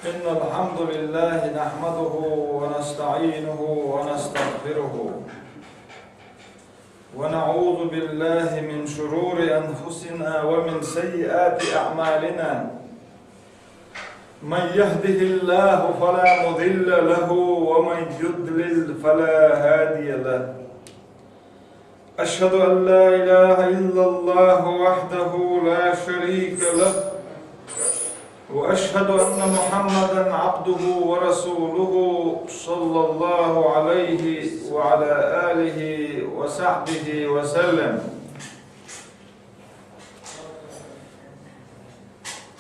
إن الحمد لله نحمده ونستعينه ونستغفره ونعوذ بالله من شرور أنفسنا ومن سيئات أعمالنا. من يهده الله فلا مضل له ومن يضلل فلا هادي له. أشهد أن لا إله إلا الله وحده لا شريك له، وأشهد أن محمدًا عبده ورسوله صلى الله عليه وعلى آله وصحبه وسلم.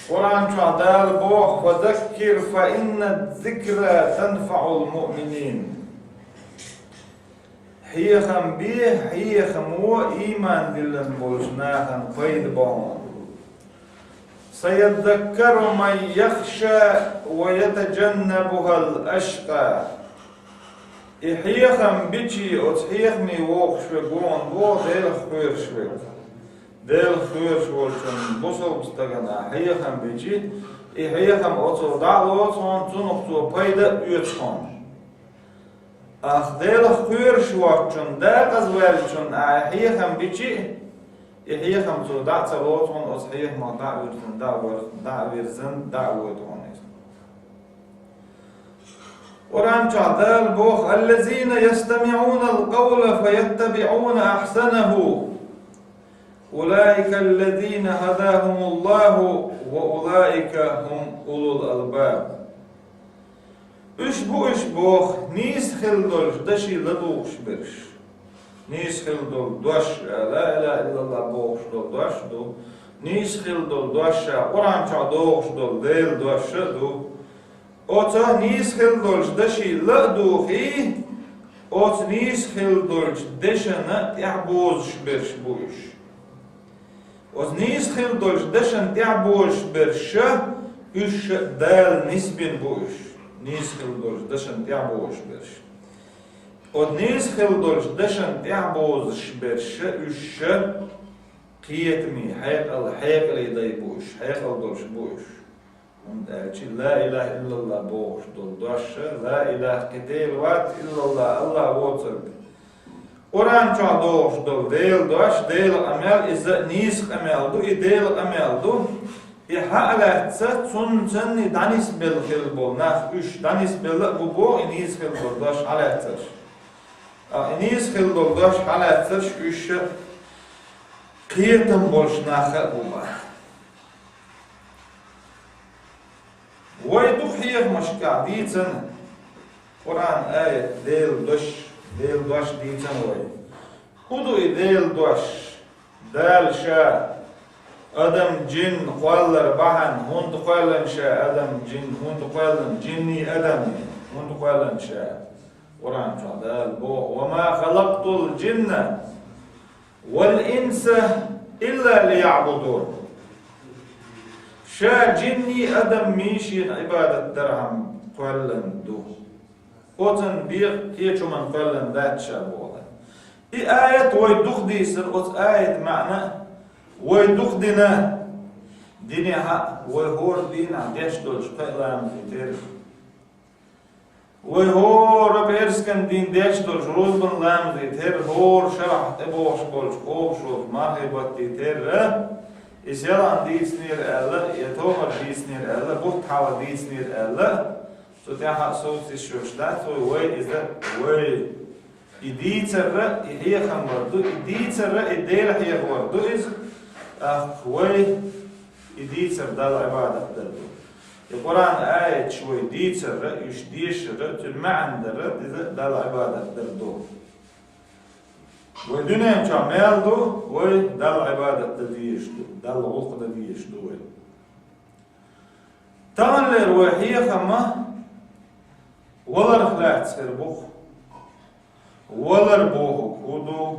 قرآن تعدال بوخ وذكر فإن الذكرى تنفع المؤمنين. حيخم بيه حيخم هو إيمان دلن بولشناخن قيد بهم. سيذكر من يخشى ويتجنبها الأشقى. إحيخم بيجي أتحيخمي ووخ شوغون بو ديل خير شوغ ديل خير شوغن بوصل بستغنا حيخم بيجي إحيخم أتو دعوة أتون تنقطو بايدة يتخون أخ ديل خير شوغن دا قزوالجن أحيخم بيجي إحيخم تو دع تلوتون أصحيح ما دعويرزن دعوتون. قرآن تعدال بوخ الذين يستمعون القول فيتبعون أحسنه أولئك الذين هداهم الله وأولئك هم أولو الألباب. إش بوخ نيس خلدولش دشي لدوش برش نيس خلدول دوش لا إله إلا الله بوخش دول دوش دو نيس خلدول دوش قرآن تعدوش دول ديل دوش دو أوتا نيس خلدولش دشي لدوخي أوت نيس خلدولش دشنا تعبوز برش بوش أوت نيس خلدولش دشن تعبوز برش إش دال نسبين بوش نيس خلدولش دشن تعبوز برش Od nis khildolsh dashan ta'boz shbersh ush qiyatmi hayq liday bush hayq dolsh bush und la ilaha illallah bush dol dash la ilaha qitil wat illallah Allah wotsur Quran chadosh dol del dash del amal iz nis amal do idel amal do halat sun sanni danis bil khilbol nach ush danis bil bu nis khilbol dash halat إنيس خلدول داش على ترش إيش قيتم بولشنا خبوبا ويدوخ هيك مشكع ديتن قرآن آية ديل دوش ديتن وي خدو ديل دوش دال شا أدم جن قوالر بحن هند قوالن شا أدم جن هند قوالن جني أدم هند قوالن شا قرآن تعدال بوه وما خلقت الجن والإنس إلا ليعبدون شا جني أدم ميشين عبادة درهم قلن دو قطن بيق كيشو من قلن ذات شابوه إي آية ويدوخ دي سرقت آية معنى ويدوخ دينا ديني حق ويهور دينا ديش دولش قيلان في تيرك وهو ربيرس كان دين ديش دولش روز بن لام دي تير هور شرح تبوش بولش خوب شوف ما هي بطي تير إسيالان ديس نير ألا يتومر ديس نير ألا بوت حاول ديس نير ألا سو تيحا صوت الشوشتات وي إذا وي إديتر هي خم وردو إديتر إدير هي وردو إذ وي إديتر دال عبادة دردو القرآن آية شوي ديتر إيش ديشر المعنى در ده العبادة دردو والدنيا مشامل دو وي ده العبادة ديش دو ده الغلق ديش دو تمن الروحية خما ولا رخلات سربوخ ولا ربوه كودو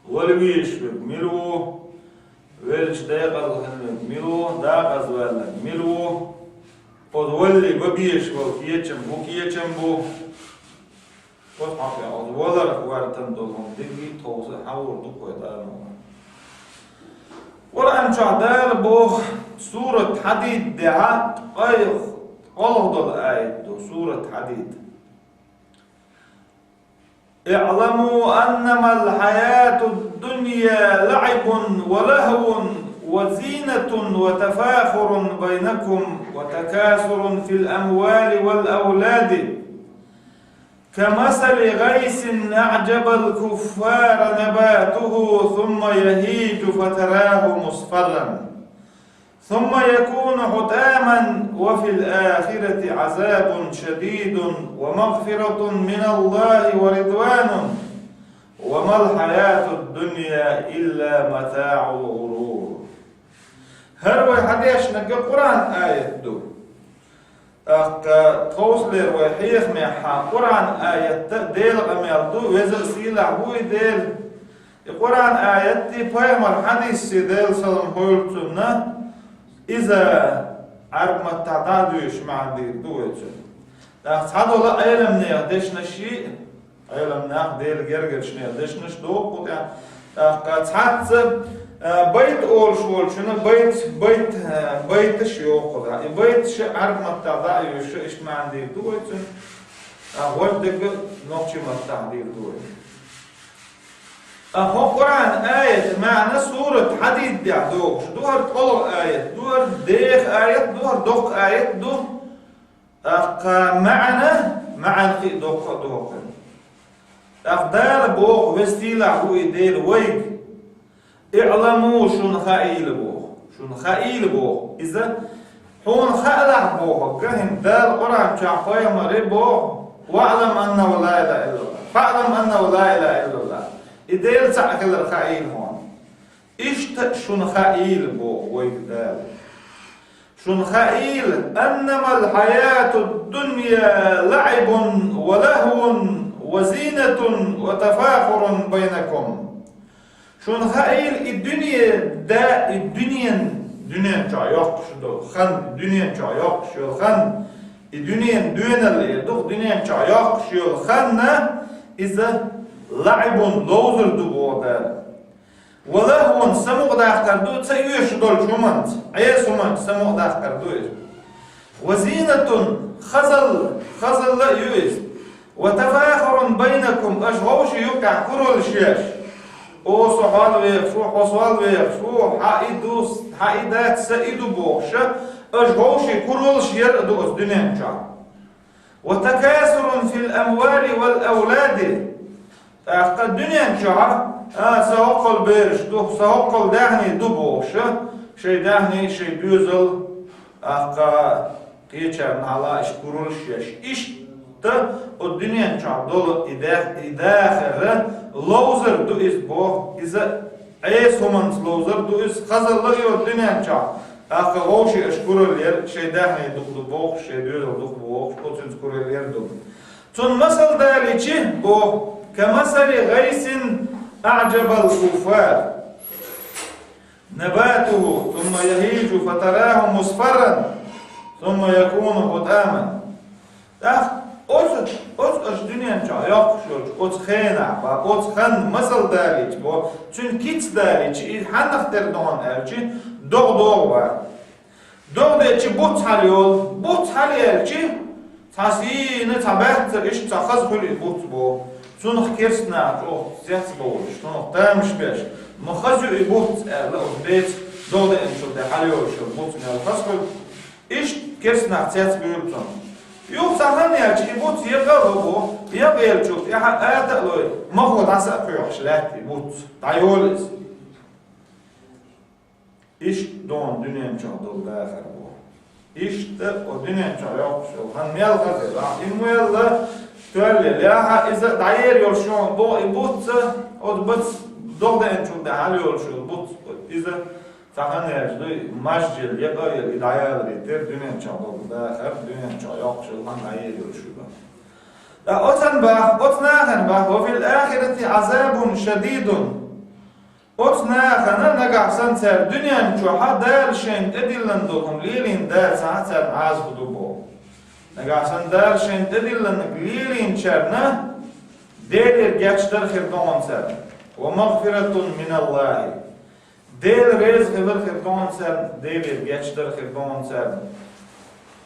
ولا ويش ميلو ويلش داقل ميلو داقز ولا ميلو podvolli babiješ volkijećem bu potpapja od volar vartan dolom digi toze hawur du koydano Quran çadal bu surat hadid da'at qayx قلغض الآية سورة حديد. اعلموا أنما الحياة الدنيا لعب ولهو وزينة وتفاخر بينكم وتكاثر في الأموال والأولاد كمثل غيث أعجب الكفار نباته ثم يهيج فتراه مصفرا ثم يكون حطاما وفي الآخرة عذاب شديد ومغفرة من الله ورضوان وما الحياة الدنيا إلا متاع الغرور. هروي حديش نقل قرآن آية دو توصل وحيخ ميحا قرآن آية ديل غميل دو وزر سيلا هو ديل قرآن آية دي بايمر حديث ديل سلام هولتنا إذا عرب ما تعدادوش مع دير دويتشن تعدو لا علم نيادش نشي علم ناخ ديل جرجر شنيادش نش دوق وتع تعد بيت أول شوال شنو بيت شيوخ ذا بيت ش عرب ما تعدادوش إيش مع دير دويتشن وجدك نقش ما تعدير دويتشن هو قرآن آية معنى سورة حديد يعدوك دور طلق آية دور ديخ آية دور دق آية دور معنى في دق أفضل بوغ وستيلا هو يدير ويق اعلموا شون خائل بوغ إذا حون خائل بوغ كهن دار قرآن شعفايا مري بوغ واعلم أنه لا إله إلا الله فاعلم أنه لا إله إلا الله إديل تعقل الخائل هون إشت شون خائل بو ويقدال شون خائل أنما الحياة الدنيا لعب ولهو وزينة وتفاخر بينكم شون خائل الدنيا دا الدنيا تعيق شدو خن الدنيا تعيق شو خن الدنيا دون اللي دخ الدنيا تعيق شو خن إذا لعب لوزر دو دار ولهو سمو داخل دو تسيوش دول شومنت اي سومنت سمو داخل دو وزينة خزل لا يوز وتفاخر بينكم اشغوش يقع كرول شيش او صحال ويق شو حصال ويق شو حائدات سيدو بوخش اشغوش كرول شير دو الدنيا وتكاثر في الاموال والاولاد الدنيا نشعر سهوق البيرش دو سهوق الدهني دبوش شيء دهني شيء دوزل قيتشر نهلا اشكرول شيش الدنيا نشعر دول إداخر لوزر دو إسبوه إذا أيس همانس لوزر دو إس خزر لغيو الدنيا نشعر غوشي اشكرول لير شيء دهني دبوخ شيء دوزل دبوخ قوتن سكرول لير دو تون مثل داليشي بو كمثل غيث أعجب الكفار نباته ثم يهيج فتراه مصفرا ثم يكون حطاما أوش دنيا نشايق أوش خينا أوش خن مثل داليش بو چون كيتس داليش حنخ دردون أرچي دوغ داليش بوت حالي أرچي تاسين تبعت إيش تأخذ كل بوت بو سونخ كيرسنا جو زيت بولش سونخ تامش بيش مخزو يبوت لا بيت دولة إنشو ده حاليو شو بوت من الخصل إيش كيرسنا زيت بيوتون يوم سافرني أجي يبوت يقربو يقيل شوف يا أتقلو ما هو دعسة في وحشلات يبوت تعيولز إيش دون دنيا مشاهدو داخل بو إيش الدنيا مشاهدو شو هنميل غزي لا إمويل تولي لا إذا داير يرشون بو يبوت أو بس دوغ ده إنشون ده حالي يرشون بوت إذا تهاني أجدوي مسجد يقايل إداير ريتر دنيا مشاهدو داخل دنيا مشاهدو شو هن داير يرشون أتناخن به وفي الآخرة عذاب شديد أتناخن نقع سنتر دنيا نشوحا دار شين إدلن دوكم ليلين دار ساعتر عازب دوبو نقع سن دار شين إدلن ليلين شرنا دير جاتشتر خردون سر ومغفرة من الله دير رزق در خردون سر دير جاتشتر خردون سر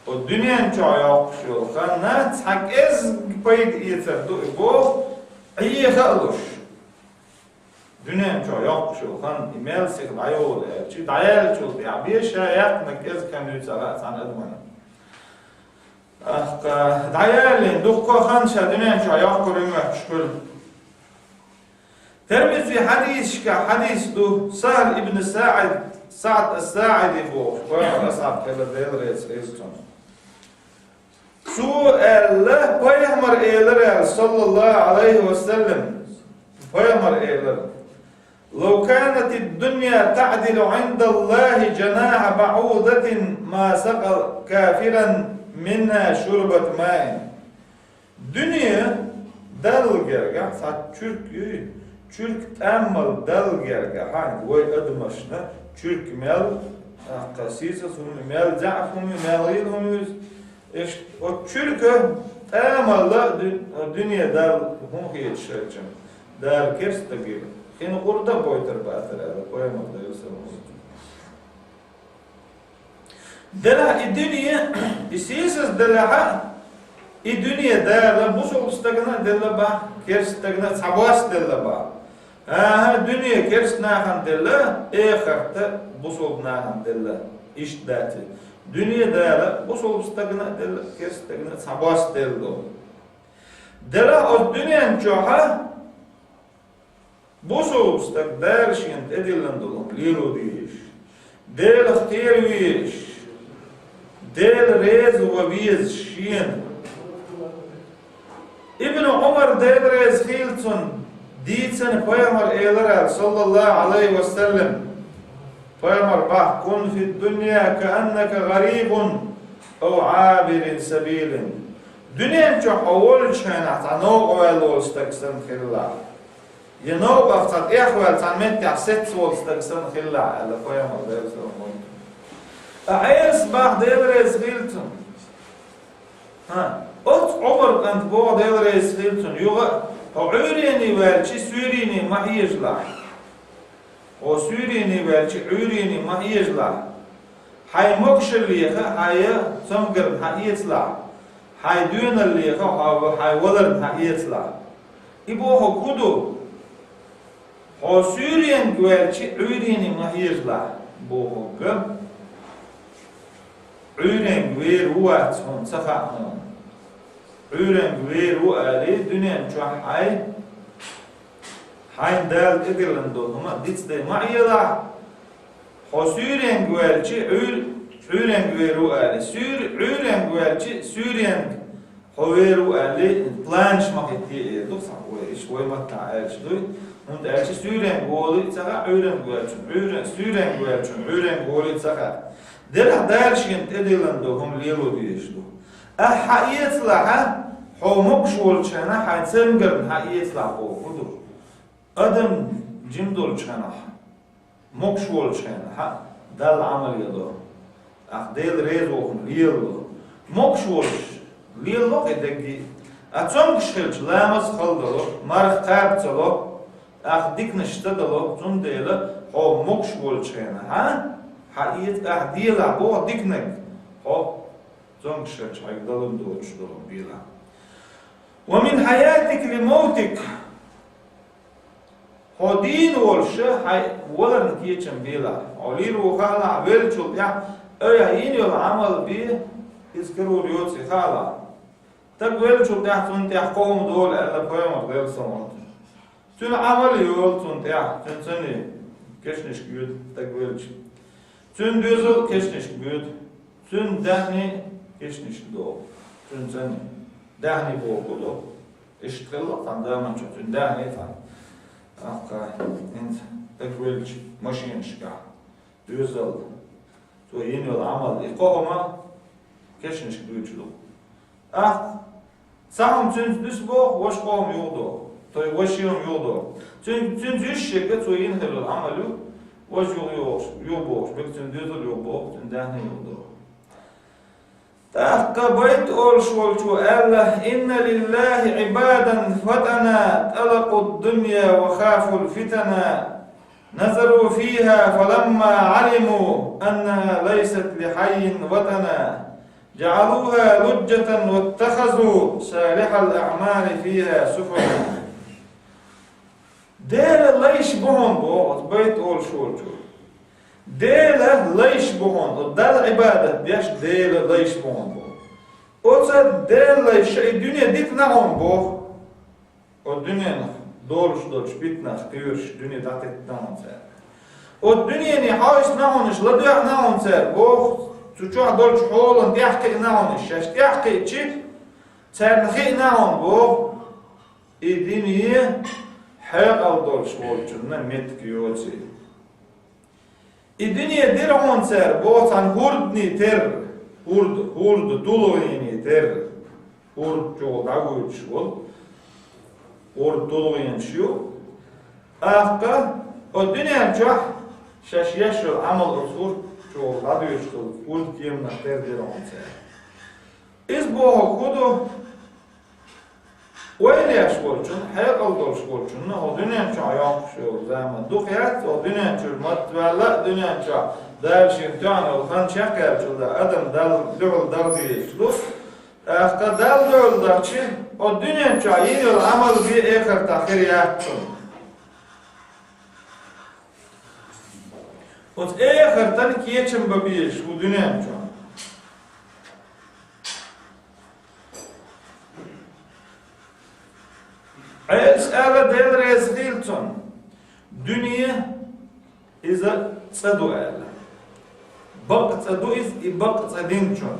o dünyanın çoğu yokuşu. Kanna sakız payı yeter. Bu iyi kalış. Dünyanın çoğu yokuşu. Kan email sıkıl ayol. Çünkü dayal çok ya bir şey yapmak ez kanı sana sanadımana. Dayalin dukka khanşa dünyanın çoğu yokuşu şükür. Termizi hadis du Sahl ibn Sa'd as-Sa'idi bu. Koyma ashab kela deyiliriz izton. Allah Peygamber eyler sallallahu aleyhi ve sellem. Peygamber eyler. لو كانت الدنيا تعدل عند الله جناح بعوضة ما سقى كافرا منها شربة ماء. Dünya dalgerga sat Türk temel dalgerga hangi oy admışna Türk mel qasisa sunu mel za'fum melilhum işte o Türk temel dünya dal hum yetişecek dar kerste gibi yine orada boyutur batırada koyamadı yusuf dela dünya isiz dela dünya dala bu solstagına dela ba kerstagına sabas dela ba dünya kerstnahan dela ahirette bu solnahan dela işdati dünya dala bu solstagına dela kerstagına sabas dela dela o dünyanın çoğu bu solstag derşint edilen dolum liru diyiş del ihtiyar wiyiş del rez ve viyiz şiyen İbn Umar devres Hilton diyetsen Peygamber eyler sallallahu aleyhi ve sellem Peygamber bah kun fi dünya keanneke garibun ev abirin sebilin dünyanın çok avol çayna tanok ovel olstaksan khillah yenok aftat ehvel tanmet tahset olstaksan khillah ala Peygamber devres Ayers bah devres Hilton Ot Umar kant bu devres Hilton yuga Üreni velçi Sürini mahiyizla. O Sürini velçi Üreni mahiyizla. Hay mokşirliğe hay samgır mahiyizla. Hay düğünliğe hay valar mahiyizla. İbo hukudu. O Sürien velçi Üreni mahiyizla. Bu hukum. Üren ver huat on safa on. Üren ver huali dünyanın çoğu hay dal edirlando ama ditste ma'yala. Hosüren güelçi üren ver huali. Üren güelçi Sürien hover huali planş maketi doksa o iş koymakta elçi. Und elçi Sürien huali safa üren güelçi. Sürien güelçi üren huali safa. Dela derşint edilando hum liru diyiştu. Hayetlaha ho mokşol çana haysemger hayetlaha o kudur. Adam cimdol çana mokşol çana dal amal yado. Del rezo hum liru. Mokşol liru edegi. Atsom kışılç lamas khaldalo marx tabtsalo dikniştadalo zum dela ho mokşol çana Hayet ahdiyla bu diknek o zongşerç aygdalım doğuşdolum bila ve min hayatik li mautik hodin olşa hay walan kiyeçem bila oliru khala velçul ya öya yol amal bi iskuru yotsi khala tak velçul tahtun tahkom dol alla koyamaz velsamot tün amal yol tun tah tün seni keşniş güd tak velçul Tün düzü keşniş büyüd, tün dehni keşniş doğ, tün seni dehni boğu doğ. İştgılla tan daman çok tün dehni tan. Akka, int tekvelç maşin şka, düzü aldı. So yeni yol amal, ikohuma keşniş büyüd doğ. Saham tün düz boğ, hoş kohum yol doğ. Toy hoşiyum yol doğ. Tün düz şekle so yeni yol amalu, Hoş yol boş, bütün düzül yol boş, bütün dehne yoldu. Tahka bayt olşolçu Allah, inne lillahi ibadan fatana, talaqud dünya ve khaful fitana, nazaru fiha falamma alimu, annaha leysat li hayyin vatana, جعلوها لجة واتخذوا صالح الأعمال فيها سفنا. Dele leish bohon bo, beit ol shulchu. Dele leish bohon, dal ibadat diash dele leish bohon bo. Oza dele şey dünya dit nahon bo. O dünyanın doğruş bitnah kıyırış dünya datet nahon ser. O dünyanın hays nahon iş ladyak nahon ser bo. Tuçuğa dolç hoğlan diyahki nahon iş. Şaş diyahki içi çernıqi nahon bo. Dünyayı حق او دولش bolçunna metki yoçi. Dünya dirhon ser botan hurdni ter hurd duluğini ter hurd jo daguç bol. Hurd duluğini şu. Ahqa o dünya çok şaşyaşıl amal usur jo daguç hurd kiyemna ter dirhon ser. İz bu hukudu وين يشغلون حياة أفضل شغلون هو دنيا شو يعقشوا زمان دقيقة هو دنيا شو متولى دنيا شو دال شيطان الخان شكر شو ده أدم دال دول ديشلوس أخذ دال دول دارشي هو دنيا شو يني العمل في آخر تأخير يعقشون وش آخر تاني كيشم ببيش هو دنيا شو Es'ale delre zgilton. Dünya iza tsadu ala. Baq tsadu iz I baq tsadinchon.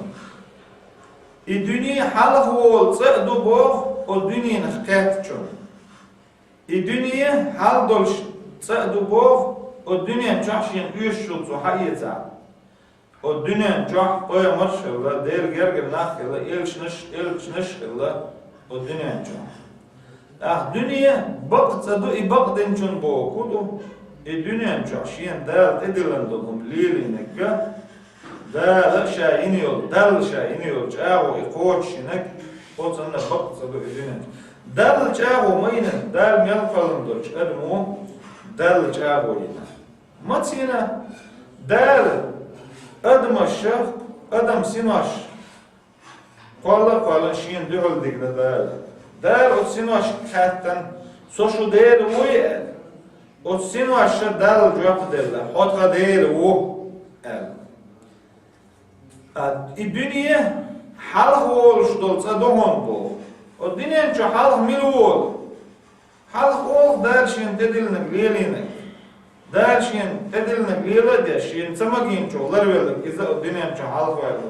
Dünya halq wol tsadu boh o dünya nxqatchon. Dünya hal dolsh tsadu boh o dünya chashien uyshul zu hayeta. O dünya chah qoyamar shilla der gerger nakhila elchnish illa o dünya chah. Dünya baqtsadu I baqdinchun bo kudu dünya chashien dal edilandum lilinekka dal shayini yol chawo iqochinek otsanna baqtsadu dünya dal chawo mayna dal melqalındır admu dal chawo ina matsina dal admasha adam sinash qala shien duhul digda dal Dar o sinosh kattan soşu der uy o sinosh dal jop derler hotra der u el dünya halq oluş dolsa dohon bu o dünya ço halq milol halq ol dar shin dedilne leline dar shin dedilne lele de shin samagin çolar verdik iza o dünya ço halq verdi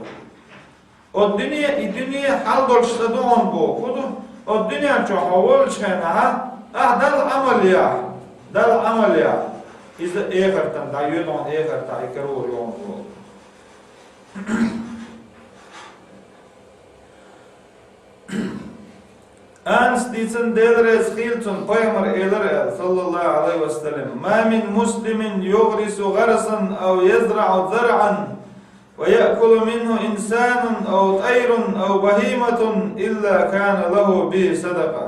o dünya halq olsa dohon bu kudu o dünya çok havalı çıkana dal amal ya izle eğerten da yönon eğerten ikar oluyor Ans dicen delres hilton Peygamber eler sallallahu aleyhi ve sellem ma min muslimin yugrisu gharsan aw yazra'u zar'an ويأكل منه إنسان أو طير أو بهيمة إلا كان له به صدقة.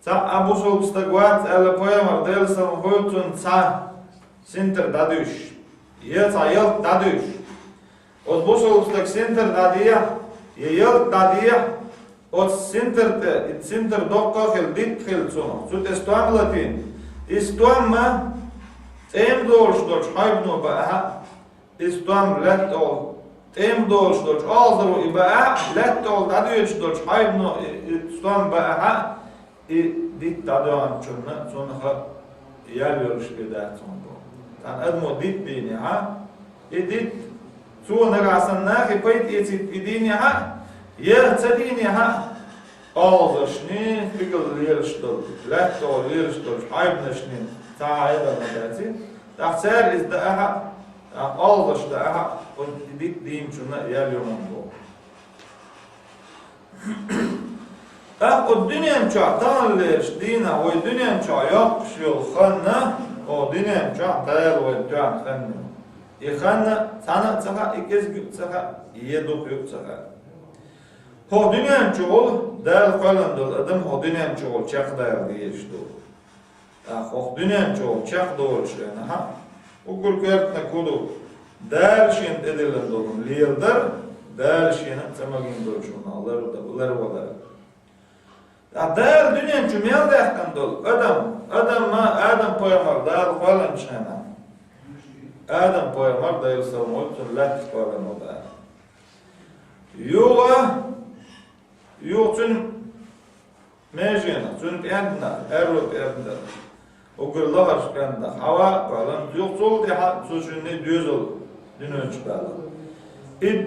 Abu Sulbstagwat ala poemar delsam hultun ca sinter dadush. Yelca yelt dadush. Od Bu Sulbstag sinter dadia, yelt dadia, od sinter dokkachel ditkhel zuno. Zut estuam latin. Istuam ma tem dolsh haibnu ba'ha. Istam lettol tem dolsh alzaro iba'a lettol dadush haibnu istam ba'ha dit daduan chunna sonha yalyorsh kedat sonbo. Tan admo dit bini ha dit so nagasan nahi pait etsit idini ha yer tsadini ha alzashni figel yershdol lettol yershdol haibnashni ta'ida madati tahsar is da'ha aldaş da o dit diyim şuna yer yoğun bu. O dünyam çok tanrıleş dina o dünyam çok yok şu xanna o dünyam çok değer o dünyam xanna. Xanna sana çaka ikiz gün çaka yedok yok çaka. O dünyam çok değer kalandır adam o dünyam çok değer diyişti. O dünyam çok doğru şey ha. Ugur kertne kudu dar shin edilen dolum lielder Değer şeyine temagin duruşuna alır da bular olar. Ya değer dünyanın cümleye yakın dol. Adam poyamar değer falan şeyine. Adam poyamar değer savunmayıp lat falan o da. Yok tün mecena, tün endna, errop endna. O gırla harçkanda hava falan yok sol diye sözünü düz ol. Dünönç bağlı.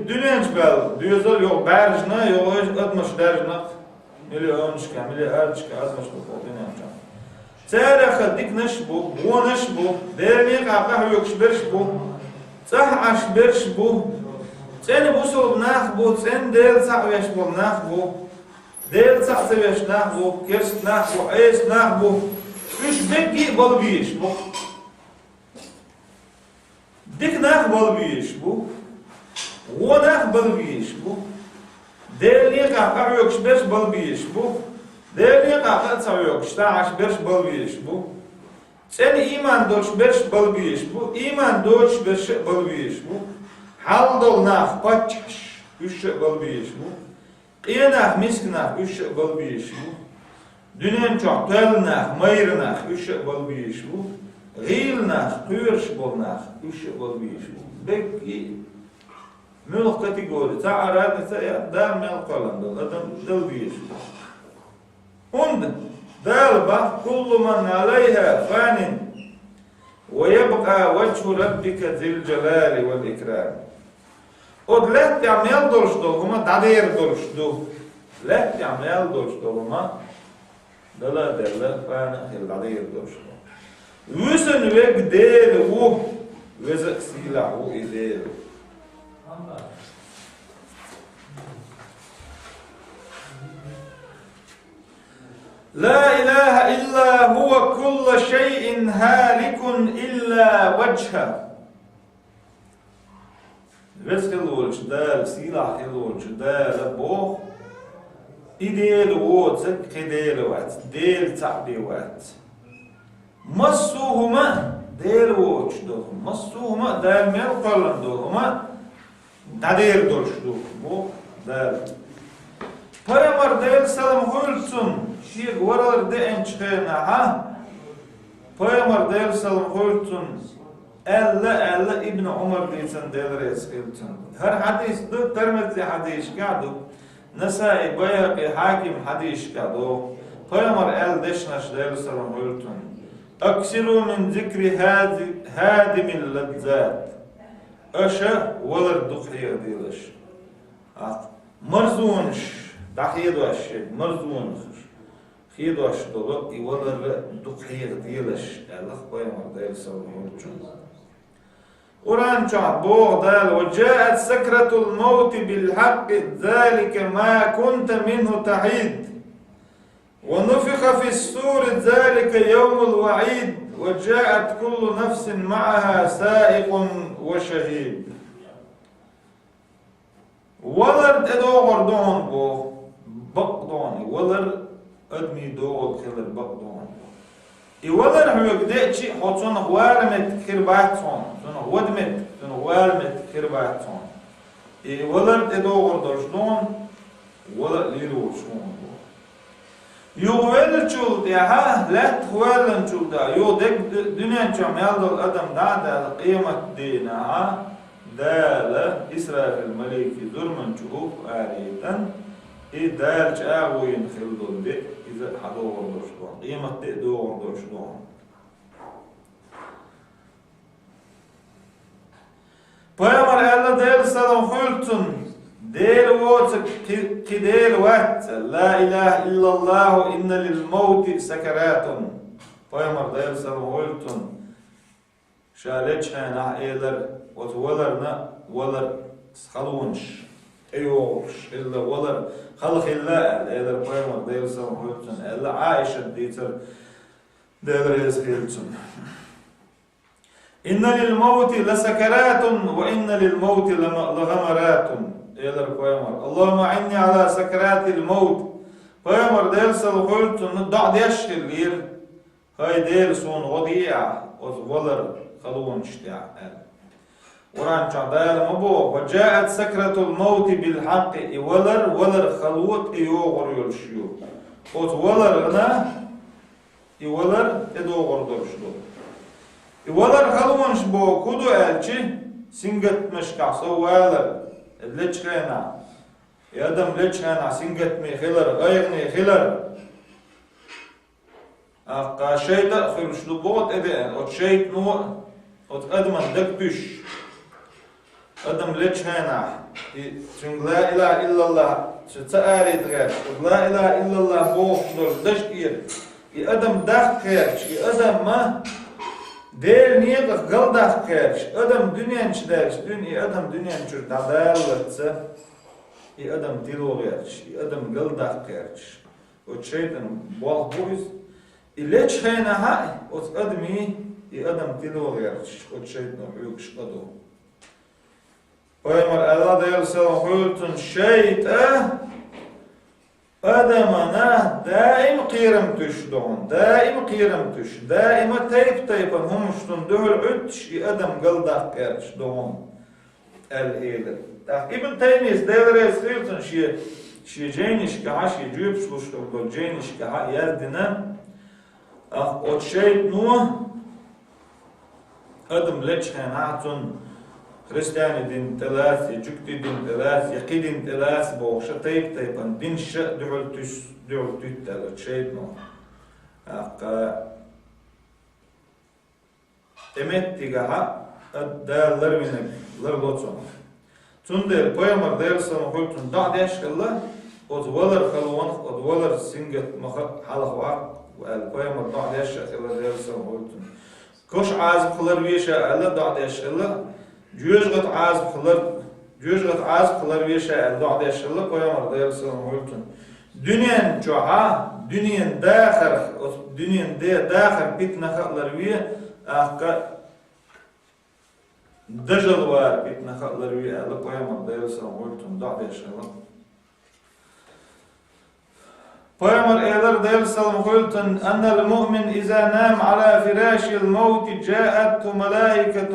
Dünönç bağlı. Düz ol yok berjna yok atmış derjna. Milyonçka, milyarçka azmış bu dünönç. Çeyrek dikneş bu, boneş bu. Derni qaqah yok şberş bu. Sah aşberş bu. Sen bu sol nah bu, sen del saqveş bu nah bu. Del saqveş nah bu, kers nah bu, es nah bu. Üç bekki bol bir iş bu. Diknah bol bir iş bu. Wonah bol bir iş bu. Değerli qaqaq yok şbeş bol bir iş bu. Değerli qaqaq sav yok ştaş beş bol bir iş bu. Sen iman doç beş bol bir iş bu. İman doç beş bol bir iş bu. Hal dolnah paçş üç bol bir iş bu. Qiyinah misknah üç bol bir iş bu. Dünyen çok tölnah, mayrnah, üç bol bir iş bu. Gilnah, kuyurş bolnah, üç bol bir iş bu. Bekki, mülk kategori, ta'arad ise ya, dar mel kalan, adam dıl bir iş bu. Und, dalba, kullu man aleyha fanin, ve yebqa veçhu rabbika zil celali vel ikram. Od let yamel dorşdu, huma dadir dorşdu. Let yamel dorşdu, huma dala derler fana hildadir dorşdu. Wüsen ve gdel u weze silahu idel. La ilahe illa huve kulla şeyin halikun illa vechha. Weskel olç dal silah olç dal bo idel u zekdel wat del ta'bi wat. Massuhuma der uçdu. Massuhuma der mel qalanduhuma dadir durşdu. Bu der. Paramar der salam hulsun. Şiir varar de ençhena ha. Paramar der salam hulsun. Elle İbn Umar diysen der eskiltin. Her hadis du Tirmizi hadis kadu. Nasai Bayhaqi Hakim hadis kadu. Paramar el deşnaş der salam hulsun. أكثروا من ذكر هادم اللذات أشا ولر دخية ديلش مرزونش دخية دوش مرزونش خية دوش دولو ولر دخية ديلش الله قيمة ديل سوى قرآن شعب بوغدال وجاءت سكرة الموت بالحق ذلك ما كنت منه تحيد ونفخ في السور ذلك يوم الوعيد وجاءت كل نفس معها سائق وشهيد ولر ادوغر دون بو بقدون ولر ادمي دوغر خلر بقدون اي ولر هو قديتشي حوتون وارمت كرباتون تون ودمت تون وارمت كرباتون اي ولر ادوغر دون ولر ليلو شون Yuvel çul diye ha let huvelin çul da yo dek dünyen çamyal adam da kıyamet dine ha dala İsrafil meleki zulmen çuhuf ariden idal çağoyin khildul de iza hado orduşdu kıyamet de do orduşdu. Peygamber Allah der salam hultun ديل ووت كديل وات لا إله إلا الله إن للموت سكرات فيمر ديل سمولتون شالتشنا إيلر وتولرنا ولر خلونش أيوش إلا ولر خلق الله إيلر فيمر ديل سمولتون إلا عائشة ديتر ديل ريزخيلتون إن للموت لسكرات وإن للموت لغمرات إلى القيامر اللهم أعني على سكرات الموت قيامر ديل سلقلت ندع ديش الليل هاي ديل سون غضيع وزولر خلون اشتاع ورانچا دال مبو وجاءت سكرة الموت بالحق ولر خلوت يوغر يلشيو قوت ولر انا ولر ادوغر دلشدو ولر خلونش بو كودو الچي سنگت مشكع سوالر لچخينا يادم لچخينا سنگت مي خلر غيرني خلر اقا شيطة خلشدو بوت ادين ات شيط نو ات ادمن دك بيش ادم لچخينا لا اله الا الله تسأري تغير لا اله الا الله بوخ دول دشكير ادم داخ كيرش ادم ما دير نيقف قلدخ كيرش ادم دنيا نشدرش ادم دنيا نشر دادالتس ادم تلو غيرش ادم قلدخ كيرش وشيطان بوخ بويز ليش خينا هاي ادمي ادم تلو غيرش وشيطان حيوكش قدو ويمر الله ديال سلام حيوتن شيطان أدمنا دائم قيرم تشدون دائم قيرم تش دائما تيب هم شتون دهل عدش أدم قلدك كرش دون الهيلر ابن تيميس دير يسيرتن شي جينش كها شي جيب سلوشتو دول جينش كها يردنا أو شيء نو أدم ليش هنعتن خريستيان دين ثلاث يجوكتي دين ثلاث يقين دين ثلاث بوخش تيبان دين شاء دعول تتلا شيء نو امتيغا دال لرمينك لرلوتسون تندر بيامر ديرسون قلتون دع ديش الله ولر خلوان ولر سنجت حلق وعق والبيامر دع ديش الله ديرسون قلتون كوش عازب خلر ويشا الله دع ديش الله جوجغت عازب خلر ويشا الله دع ديش الله بيامر ديرسون قلتون دنيا جوها دنيا داخل بيتنا خلر ويه دجل وار بيتنا خلر ويه الله بيامر ديرسون قلتون دع ديش الله بيامر إيدر ديرسون قلتون أن المؤمن إذا نام على فراش الموت جاءته ملائكة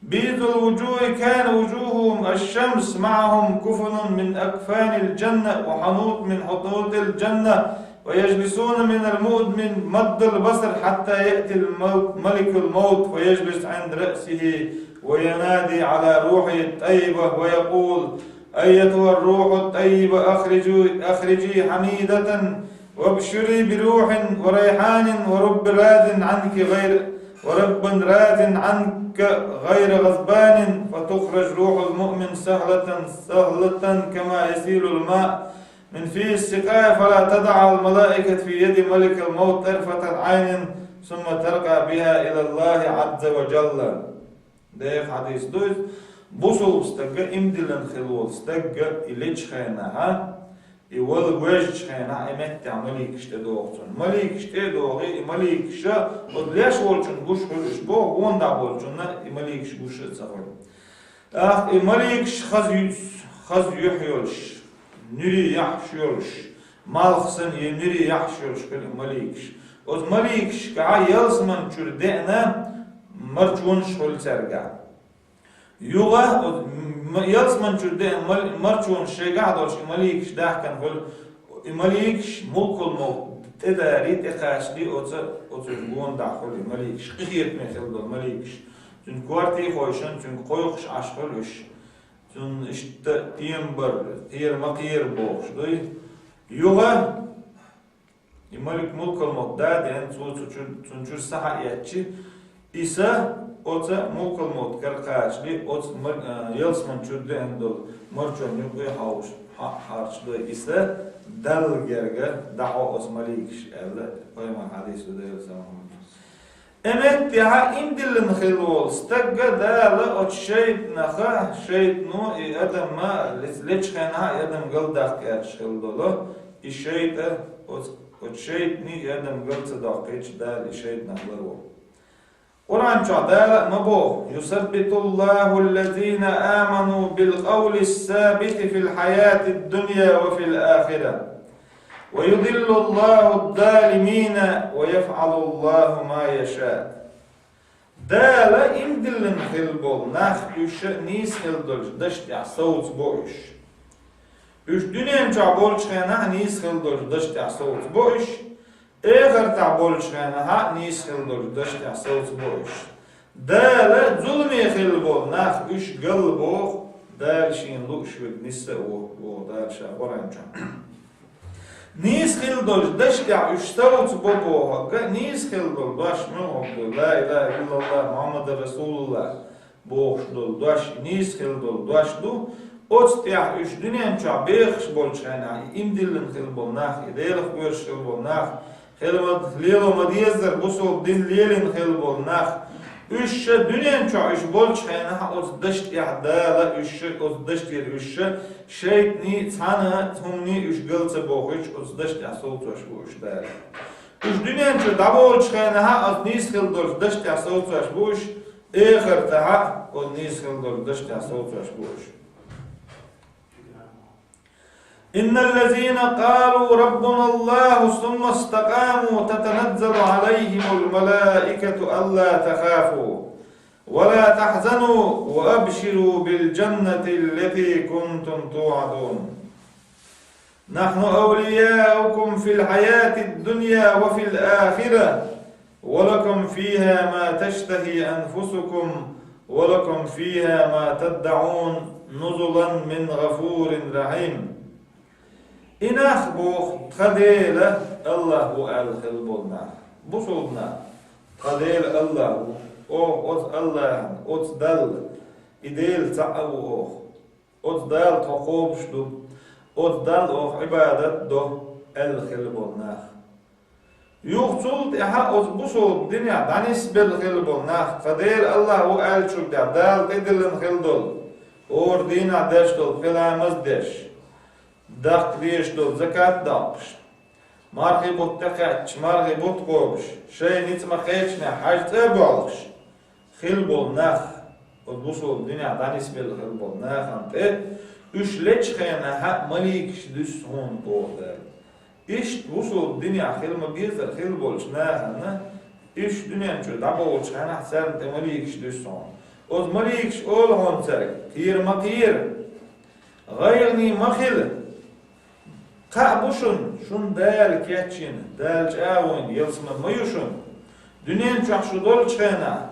بيض الوجوه كان وجوههم الشمس معهم كفن من أكفان الجنة وحنوط من حنوط الجنة ويجلسون من المؤمن مد البصر حتى يأتي ملك الموت ويجلس عند رأسه وينادي على روحه الطيبة ويقول أيتها الروح الطيبة أخرجي حميدة وابشري بروح وريحان ورب راد عنك غير غضبان فتخرج روح المؤمن سهلة كما يسيل الماء من فيه السقاية فلا تدع الملائكة في يد ملك الموت طرفة عين ثم ترقى بها إلى الله عز وجل. ده حديث دوز بوصل استجا امدلن خلول استجا إليش خينها يول وجه خينا إمت عمليك اشتدوغتون مليك اشتدوغي مليك شا ودليش ولچون گوش خلوش بو وندا ولچون مليك گوش تسافر مليك خز يحيولش نري يحشولش مالخسن ينري يحشولش كل مليكش od مليكش كا يلسمن چردنا مرچون شول سرگا يوغا يلسمن چردنا مرچون شيغا دوش مليكش داكن هول مليكش ملك الموت تداري تقاشلي اوتر بون داخل مليكش قيت مثل دول مليكش تن كوارتي خوشن تن قويخش عشقلش تن اشت تيمبر تير مقير بوش دوي يوغا ملك ملك الموت دادن تنجر ساحة ياتشي إسا أوتا ملك الموت كالقاشلي أوت يلسمن چردن دول مرچون يوغي حارش دوي إسا دل گرگه دعوا از ملیکش اله پایمان حدیث رو دیگر زمان امت تها این دل نخلول استگه داله ات شیط نخه شیط نو ای ادم ما لچ خینا ادم گلداق کرش خلدوله ای شیط ات شیط نی ادم گل صداق کیچ دال ای شیط نخلو قرآن چه داله مبو يثبت الله الذين آمنوا بالقول الثابت في الحياة الدنيا وفي الآخرة ويضل الله الظالمين ويفعل الله ما يشاء Däle imdillen hil bol nach üşe nis hil dolş dışt ya soğuz bu iş. Üç dünen ça bolçğana nis hil dolş dışt ya soğuz bu iş. Eğer ta bolçğana ha nis hil dolş dışt ya soğuz bu iş. Däle zulmi hil bol nach üş gıl bu däl şin luş ve nisse o däl şa oranca. Nis hil dolş dışt ya üş soğuz bu hakka nis hil dolş baş mı oldu la ilahe illallah Muhammed Resulullah boş dol daş nis hil dol daş du otstya üç dünen ça beş bolçana imdilin hil bol nach idelich görüş hil bol nach helmat lelo madiyezler bu sol din lelin hil bol nach üç dünen ça üç bolçana ot dışt ya dala üç ot dışt yer üç şeytni sana tumni üç gılsa boş ot dışt ya sol taş boş dala üç dünen ça dabolçana ot nis hil dol dışt ya sol taş boş اخرتها ونيس خلدر دشت صوتش بوش إن الذين قالوا ربنا الله ثم استقاموا تتنزل عليهم الملائكة ألا تخافوا ولا تحزنوا وأبشروا بالجنة التي كنتم توعدون نحن أولياؤكم في الحياة الدنيا وفي الآخرة ولكم فيها ما تشتهي أنفسكم ولكم فيها ما تدعون نزلا من غفور رحيم إن أخبوخ قديلة الله الخلبنا بصودنا قديل الله أوت الله أوت دل إديل تعوه أوت دل تقوبشدو أوت دل أوخ عبادت دو الخلبنا Yuqtul ha bu soğuk dünya danis bil hilbol nah qadir Allah o elçuk da dal edilin hildol or dina deştol filamız deş dak deştol zakat dapş marhibut taqach marhibut qobuş şey nitma qechna hajta bolx hilbol nah bu soğuk dünya danis bil hilbol nah ante üçleç khayna ha malik düs hon boğder İş usul dünya hilmi bizler hil bolçnağına iş dünyanın çö daba bolçana sen temeli iş düşsün. Oz mali iş ol honser kir makir gayrni makhil qabuşun şun değer keçin değer çağın yılsma mayuşun dünyanın çaxşı dolçana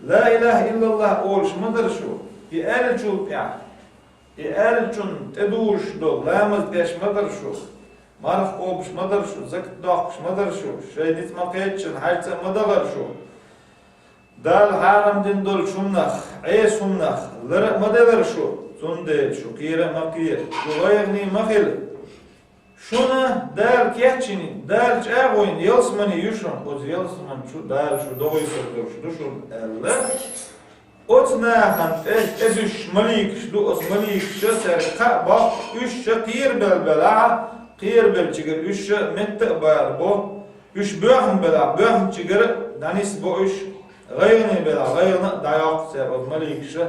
la ilahe illallah olşmadır şu ki elçul ya elçun teduş dol lamaz geçmadır şu Marx obş madar şu, zakt daqş madar şu, şey nitma qeçin, hajta madalar şu. Dal haram din dol şumnaq, sumnaq, lara madalar şu, sunde şu, kira maqir, şu gayni maqil. Şuna dal keçini, dal çağoyn, yelsmani yuşun, oz yelsman şu, dal şu, doğuy sordur şu, duşun elle. Otnahan, edüş malik, şu, oz malik, şu, serqa, baq, üş, şakir belbela, Qir bel çigir üç mette bayar bu üç böğün bela böğün çigir danis bu üç gayni bela gayni dayak ser ozmali kişi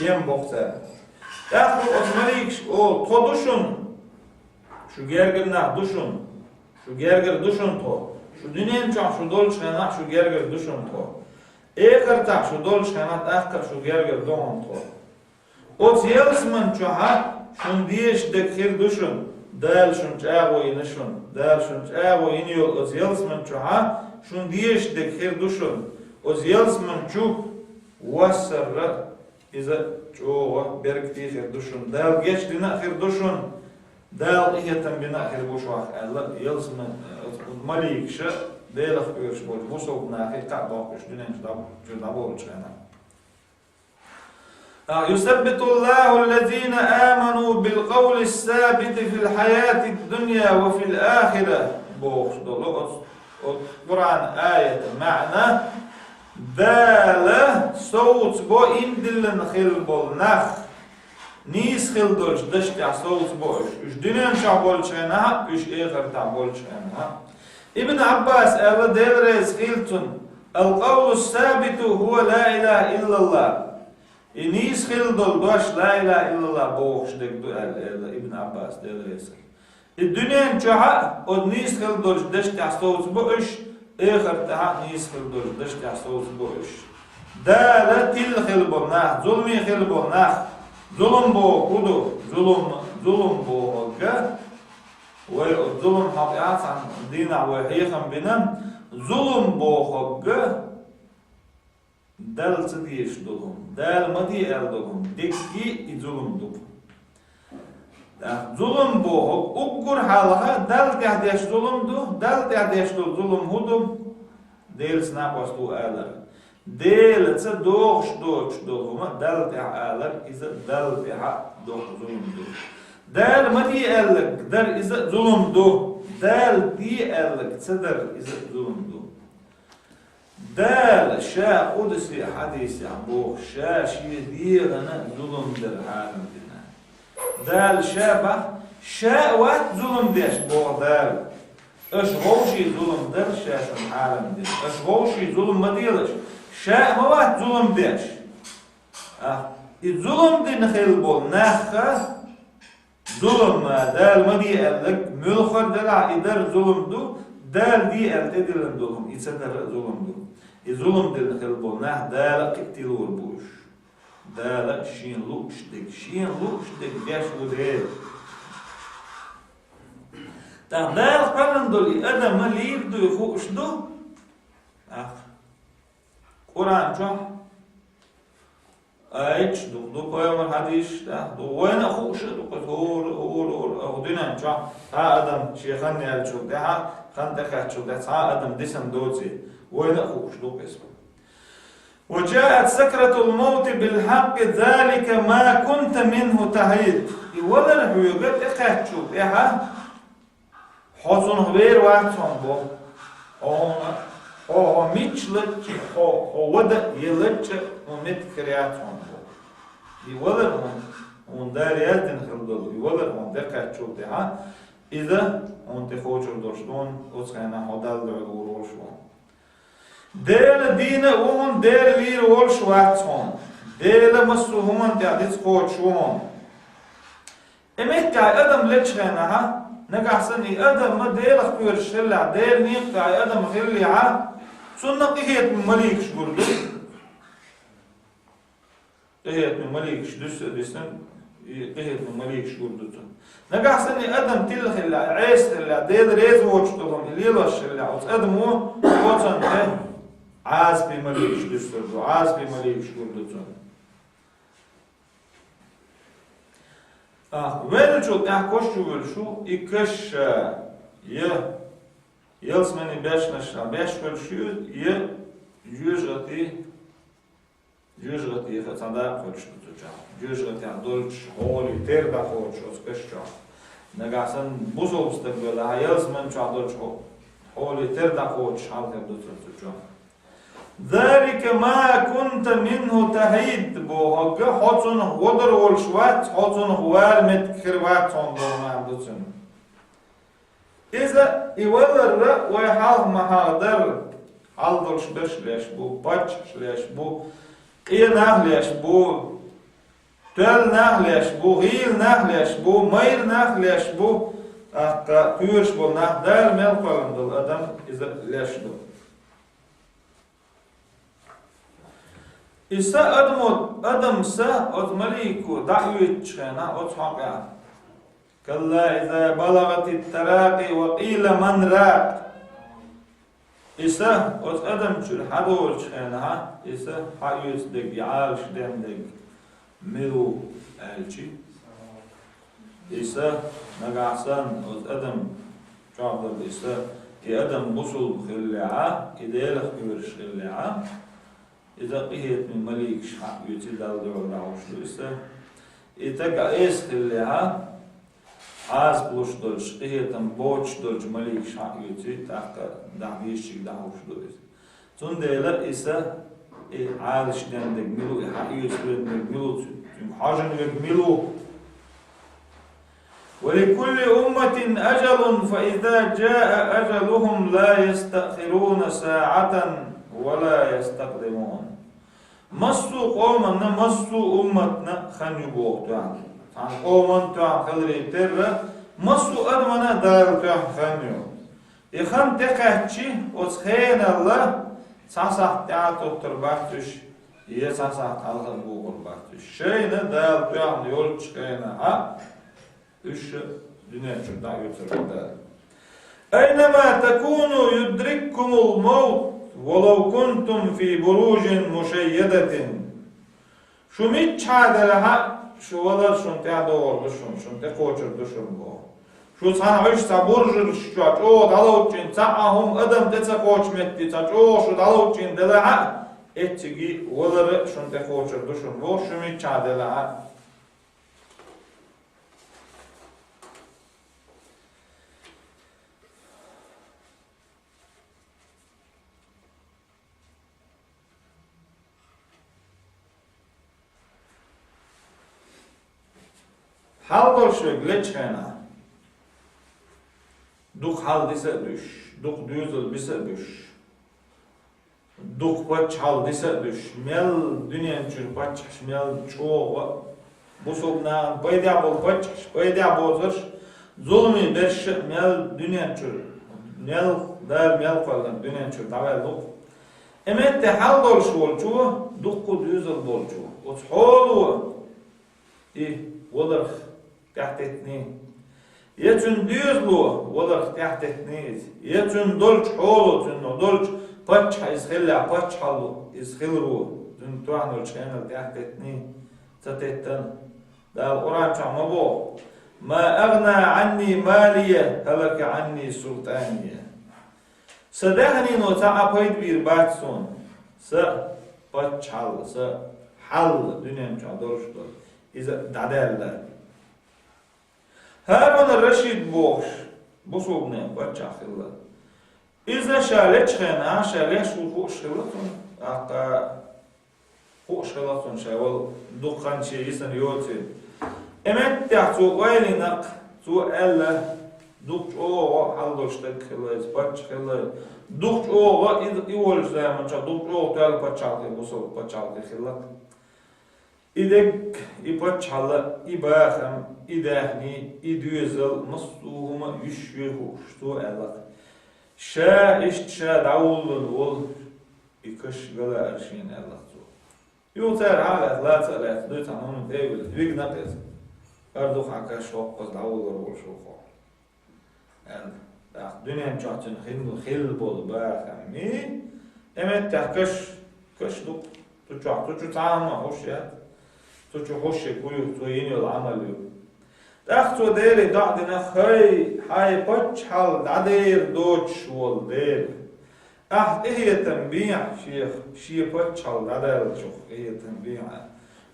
yem bokser. Ya bu ozmali kişi o toduşun şu gergirna duşun şu gergir duşun to şu dünyanın çağ şu dolçana şu gergir duşun to ekarta şu dolçana akar şu gergir don to o yelsman çaha şun diyeş dekir duşun dal şun çağo inişun dal şun çağo iniyor o yelsman çaha şun diyeş dekir duşun o yelsman çu wasarra iza çoğa berktihir duşun dal geçti nahir duşun dal ihetem binahir bu şuah Allah yelsman malikşe delah görüş bu soğuk nahir ka bakış dünen da bu çana يثبت الله الذين آمنوا بالقول الثابت في الحياة الدنيا وفي الآخرة بوخ دولوس القرآن آية معنى دالة صوت بو إندلن خلبول نخ نيس خلدوش دشتع صوت بوش إش دنيان شعبول شغنها إش إخر تعبول شغنها ابن عباس أهل ديل ريس خلتن القول الثابت هو لا إله إلا الله Nis khildol dosh la ilaha illallah boğuş dekdu İbn Abbas delresi. Dünyan çaha o nis khildol desh tasavvuf bu iş ehir taha nis khildol desh tasavvuf bu iş. دال تل خلبون نخ ظلمي خلبون نخ ظلم بو كودو ظلم بو هجا والظلم حقيقة عن دينا وحيخا بنا ظلم بو هجا دال تديش دوهم دال مدي ال دوهم دكي ظلم دوهم ظلم بو أقر حالها دال تحديش ظلم دو دال تحديش دو ظلم هدو ديل سنابوس دو آلر ديل تدوش دوهما دال تح آلر إذا دال تح دوش ظلم دو دال مدي ألك در إذا ظلم دو دال دي ألك تدر إذا ظلم دو دال شا قدسي حديث عبوه شا شي ديغنا ظلم در حالم دنا دال شابه شا وات ظلم ديش بوه دال اش غوشي ظلم در شاشن حالم دين اش غوشي ظلم مديلش شا موات ظلم ديش الظلم دين خيل بول ناخه ظلم دال مدي لك ملخر دلع إدار ظلم دو دال دي التدل ظلم يتصدر ظلم دو الظلم دين خيل بول ناخ دال قتلور بوش دال شين لوش دك بيش وديل دال قرن دولي أدم مليك دو يخوش دو قرآن شو أيش دو قيام الحديث دو وين أخوش دو قطور أخدنا شو أدم شيخان يالشو ده خان دخل شو ده أدم دسم دوتي وين أخوش دو قسم وجاءت سكرة الموت بالحق ذلك ما كنت منه تحيد ولا الحيوغات إخوات شو ده حسن غير واحد بو هو ميتشلت هو ودا يلتش ومت كريات بو يولد هون داريات نخلدل يولد هون دقة شو ده إذا هون تخوجر دوشتون وسخنا هدال دعور وشون ديل دينا وهون ديل لير ولش واحد ديل مسو هون تعديس خوج شون إمت كاي أدم لتشخنا نقحسني أدم ما ديل أخبير الشلع ديل نيقع أدم خلي سنة قهيت من مليك شقردو قهيت من مليك شدس دسن قهيت من مليك شقردو نقحسني أدم تل خلع عيس خلع ديل ريز ووجتهم الليل الشلع أدم هو وطن عاز بمليك شدس دو عاز بمليك شقردو وين شو تحكوش شو إكش يلسمني باش نشرا باش كل شو يجغتي خطادا كل شو تجا يجغتي عدولش هولي تيردا خوش أسكشة نقاسن بوزو بستقبل يلسمن شو عدولش هولي تيردا خوش حال تبدو تجا ذلك ما كنت منه تحيد بوهج حطن ودر والشوات حطن هوال متكروات صندوق معبدون إذا يولر ويحال محاضر حالدرش بش ليش بو باتش ليش بو إيه نخليش بو تل نخليش بو غيل نخليش بو مير نخليش بو كيرش بو نخدال ملقلن دل أدم إذا ليش دو إسا أدم سا أتمليكو دعوة شخنا أتحقا كلا إذا بلغت التراقي وقيل من راق إسا أدم شل حدول شخنا إسا حيوس دق يعالش دم دق ملو ألشي إسا نقعسان أدم شعبر إسا أدم بصل خلعا إدالخ كورش خلعا إذا قهيت من مليك شحق يتدال دعو العوش لسه إتقع إيس خليها عاز بوش دولش قهيت بوش دولش مليك شحق يتدال دعويشك دعوش لسه تنديلا إسا عالش دندق ملو إحق يتدال ملو حاجن ملو ولكل أمة أجل فإذا جاء أجلهم لا يستأخرون ساعة ولا يستقدمون مسو قومنا مسو أمتنا خنجبوه تعال عن قومن تعال خلري ترى مسو أدمنا دار تعال خنجو يخن تقهتشي وتخين الله صح تعال تطر بحثش Yesasa kalkan bu kurbaktı. Şeyine dal tuyan yol çıkayına ha. Üç dünya için daha götürüldü. Eynema tekunu yudrikkumul maut velav kuntum fi burujin muşeyyedetin. Şu mit çadere ha şu valar şun te doğru şun te koçur düşün bu. Şu sana işte burjur şu o dalavçin sa'ahum adam te koç metti ta o şu dalavçin de ha etçigi vaları şun te koçur düşün bu şu mit çadere ha. Hal dolşu gleçhena. Duk hal dise düş. Duk düzül bise düş. Duk paç hal dise düş. Mel dünyen çür paç mel çoğu. Bu sobna bayda bol paç bayda bozur. Zulmi beş mel dünyen çür. Mel dar mel falan dünyen çür tavalluk. Emet de hal dolşu olçu. Duk düzül bolçu. O holu. Olur تحت اتنين يتون ديزلو وضر تحت اتنين يتون دولج حولو تنو دولج باتش يسخلع باتش حلو يسخلرو تن توحنو الشينل تحت اتنين تتتن دا القرآن شعمبو ما أغنى عني مالية هلك عني سلطانية سدهني نو تعبيد بير باتسون س باتش حل س حل دنيا مشان دولج دول إذا دعدالله هارون الرشيد بوش بصوبنا بچا خلا إذا شالت خنا شالت شو خوش خلاتون أقا خوش خلاتون شاول دخان شيء يسن يوتي أمت تحتو ويلنق تو ألا دخش أو حلوش تكخلاص بچ خلا دخش أو يقول زمان شا دخش أو تال بچا خلا بصوب بچا خلا İdek ipaçalı ibaham idahni idüzel masluhuma yüşvehu ştu elak. Şa iştşa davulun ol ikış gala arşin elak tu. Yutar halat la talat du tamam devil vigna pez. Ardu haka şok qaz davulur ol şoko. El da dünyen çatın xil bol bahami. Emet tahkaş kaşduk tu çatu tamam hoş ya. تجو خوش كويو تويني العمل يو تاختو ديري دعدنا هاي باتش حال دعدير دوتش والدير إيه تنبيع شيخ باتش حال دعدير شوخ إيه تنبيع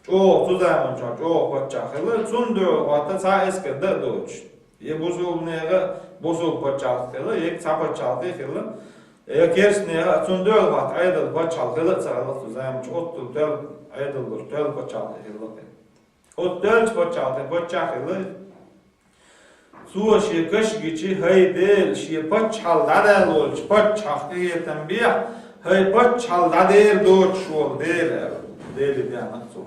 جو تزامن جو باتش حال تندو واتا سايس كده دوتش يبوزوب نيغا بوزوب باتش حال يك تا باتش حال يكيرس نيغا تندو وات عيدل باتش حال تسالة تزامن جو تل aydılır, döl paçalı hırlık. O döl paçalı suya şey kış geçi hay değil, şey paçal dadel olç, paçak diyetten bir hay paçal dadel doğuş ol değil, değil bir anlatı.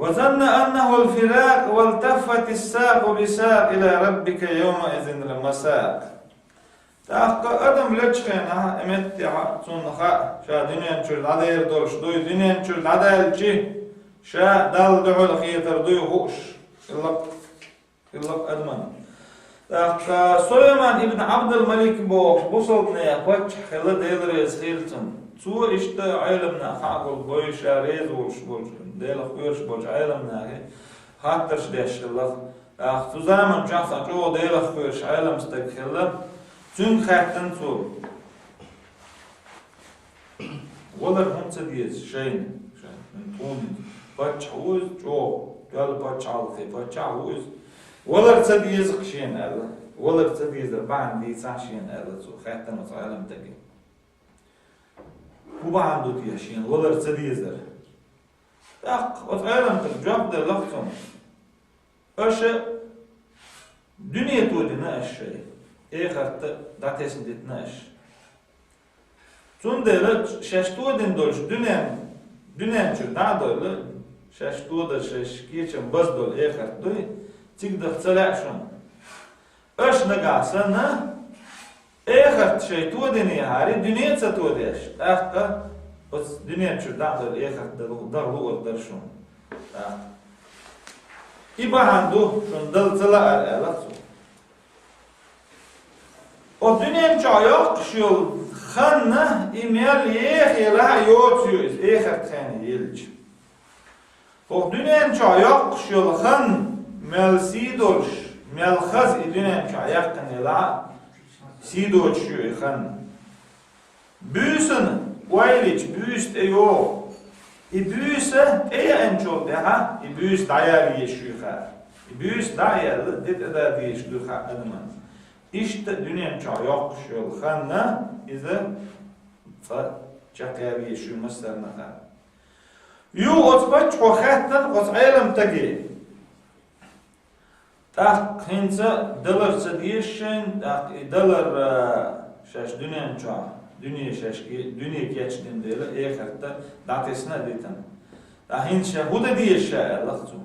وظن أنه الفراق والتفت الساق بساق إلى ربك يومئذ المساق. Taqqa adam leçxena emetti sunha şa dünyen çür dader dolş duy dünyen çür dadelci şa dal duhul khiyatar duy huş illaq adman. Taqqa Süleyman ibn Abdülmelik bu sultne paç xilla delres xiltum su işte aylamna haqul boy şarez olş bolş delaq görş bolş aylamna hatta şdeşillah tu zaman çaqsa o delaq görş aylamstak xilla Tüm xətdən sonra. Olar hamısı deyiz, şeyin, tonu, paçağız, çok, gəl paçağız. Olarsa deyiz şeyin ələ, olarsa deyiz, ben deyilsən şeyin ələ, xətdən o sayalımdaki. Bu bağımda deyiz şeyin, olarsa deyizlər. O sayalımdaki, cevap der laqsam. Öşe, dünya tuğdina eşeği. Eğer'te datesin ditnaş. Tundere şeştuğun dolş dünen çür nadolu şeştuğda şeşkiçen bazdol eğer duy tigda tsalaşın. Öşne gasana eğer şeytuğun yani dünya çatuğdeş. Akka O dünya çür dağdır ehakda dağlı odlar şun. İbahandu şun daltıla alat. O dünya çayak şul xanna imel yehira yotuyuz ehak xani yelç. O dünya çayak şul xan melsidorş melxaz dünya çayak kanela sidorş xan. Büsün Waylich büst eyo. İbüse en çok daha İbüs dayar yeşüha. İbüs dayar dit eda yeşüha adman. İşte dünya yok şu xanna ize fa çakar yeşü mesela. Yu otbaç o xattan o alam tagi. Tak hinsa dolar sadiyşin dolar şaş dünya çok. Dünya şaşkı, dünya geçtiğinde ehirde datesine dedim. Dahinçe huda diyişe Allah'cum.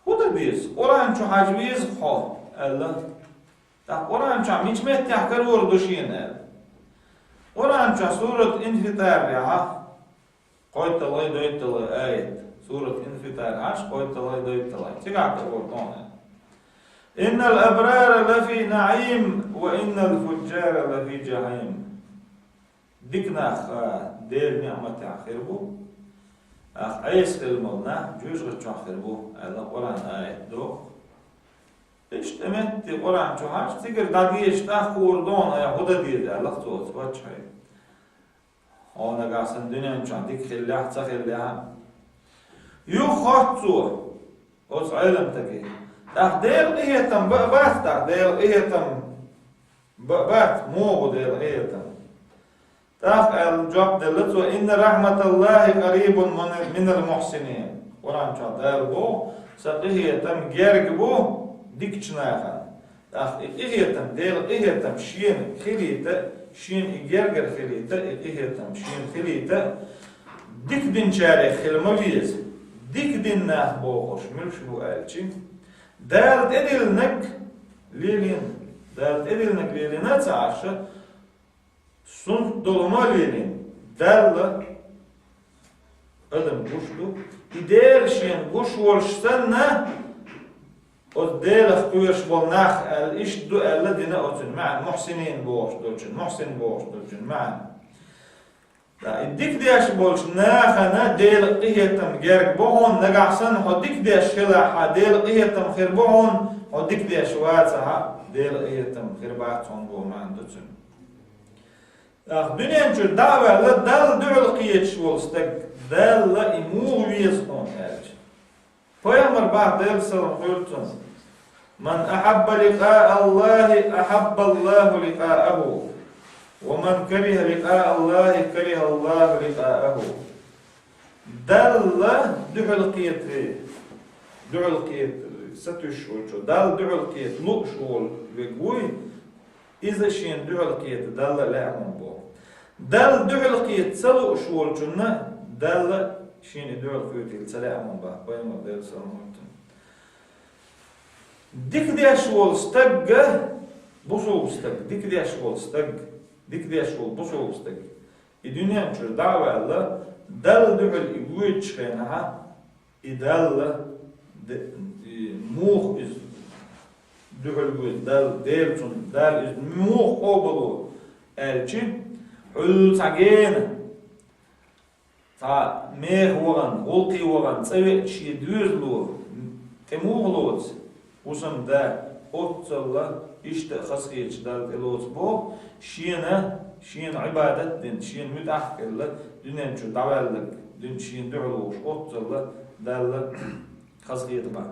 Huda diyiz. Oran şu hacbiyiz ho Allah. Da oran şu miçmet yahkar vurduşin el. Oran şu surat infitar ya. Koytalay doytalay ayet. Surat infitar aç koytalay doytalay. Çıkartı vurdun. İnnel ebrara lefi naim ve innel fuccara lefi cahim. Diknah der ni'meti akhirbu. Ayes ilmulna cüzgü çakhirbu. Allah Kur'an ayet do. İşte metti Kur'an çuhaş. Tigir dadiyiştah kurdon Yahuda diye Allah tuğut. Vaçhay. Ona gasın dünyan çuhan. Dik khillah tsakhillah. Yukhatu. Os ilim taki. Der ihetam bat der ihetam bat mogu der ihetam. Tak el-jawab dalatu inna rahmatallahi qaribun minal muhsinin. Quran çadar bu saqihiyatam gerg bu dikçnaha. Tak ihiyatam del ihiyatam şin khilita şin gerger khilita ihiyatam şin khilita dik din çare khilmaviz dik dinna bu hoşmul şu elçin dert edilnek lilin taşı sun dolmalinin derle ölüm kuşlu ideal şeyin kuş oluşsanna o değerli kuyuş bolnah el iş du elle dine otun ma'an muhsinin boğuşturcun muhsin boğuşturcun ma'an dik diyaş bolşnahana değerli qiyetem gerg boğun nagahsan o dik diyaş khilaha değerli qiyetem khir boğun o dik diyaş vaataha değerli qiyetem khirbaton boğman tutun Dünyan çür davarla dal du'l qiyetş bolstak dalla imu viz on elç. Peygamber ba'da sallam qultun Man ahabba liqa'a Allahi ahabba Allahu liqa'ahu ve men kariha liqa'a Allahi kariha Allahu liqa'ahu. Dalla du'l qiyet satuşul dal du'l qiyet luqshul ve guy İza şeyin du'l qiyet dalla la'mun bu. Dal du'l qiyet salu ushul junna dalla şeyin du'l qiyet salamun ba. Peygamber der sallallahu dik diyaş ol stagga busu stag dik diyaş ol stag dik diyaş ol busu stag. Dünya çür da'valla dal du'l ibuy çıkana idalla muh iz du'l dal derçun dal iz muh obulu elçi ul tagen ta meh olan ulqi olan tsave çi düzlu temuğlut usam da otsalla işte xasqiyeç dal elos bu şin ibadet din şin mütahkirlik dünen çu davallik dün şin du'luş otsalla dal xasqiyet ba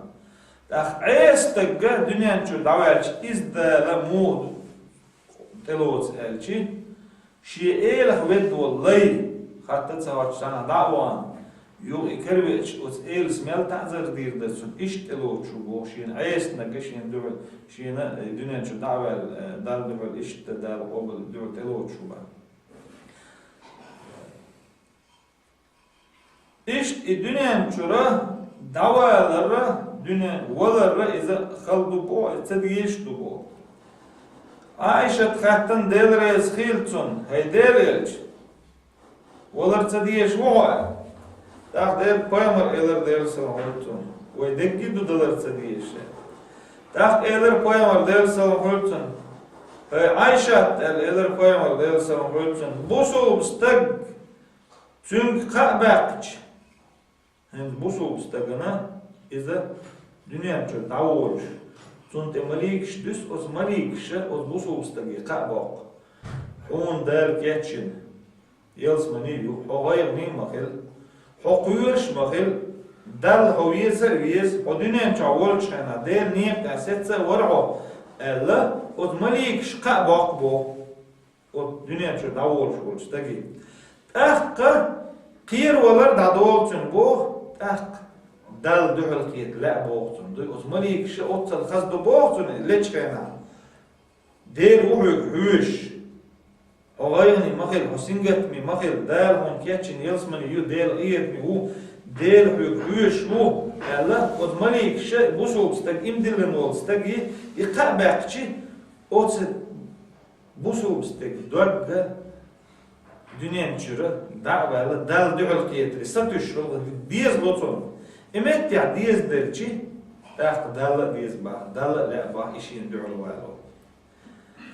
Ach estagga dünen çu davalç izdala mud elos elçi شيء ود والله حتى تصور سنة دعوان يو إكربش أس إل سمال تعذر دير دسون إشتلو شو بو شين عيس نقشين دول شين الدنيا شو دعوة دار دول إشت دار قبل دول تلو شو با إشت الدنيا شو را دعوة لرا دنيا ولا را إذا خلدو بو تديشتو بو Ayşe txattan delrez xiltsun, hey delelç. Olarsa diyeş o. Takdir koyamar eler dersen olsun. Ve dekki dudalarsa diyeş. Tak eler koyamar dersen olsun. Ayşat eler koyamar dersen olsun. Bu soğubustag çünkü kabakç. Bu soğubustagına iza dünya çöl davulş. Çünkü malikş düz os malikş os bu soğubustagi kabak. On der geçin. Yels maniyu o gayr mahil. Hokuyurş mahil. Dal hoyese üyez. O dünya çavulş hana der niyek asetse varho. Allah os malikş kabak bu. O dünya çöl davulş olstagi. Ahqa qiyr olar dadolsun bu. Dal duhul qiyt la boqsun. Os malikş otsal khazdo boqsun leçkena. Der uhuş. Oğayni mahil hosingat mi mahil dal hon keçin yelsmani yu del iyet mi hu del hüş hu Allah od malik şey bu soğustak imdilen olstagi iqabaqçi ots bu soğustak dörtge dünyen çürü da'valı dal du'ul qiyetri satüş diez botson emet ya diez derçi dal diez ba dal la ba işin du'ul valo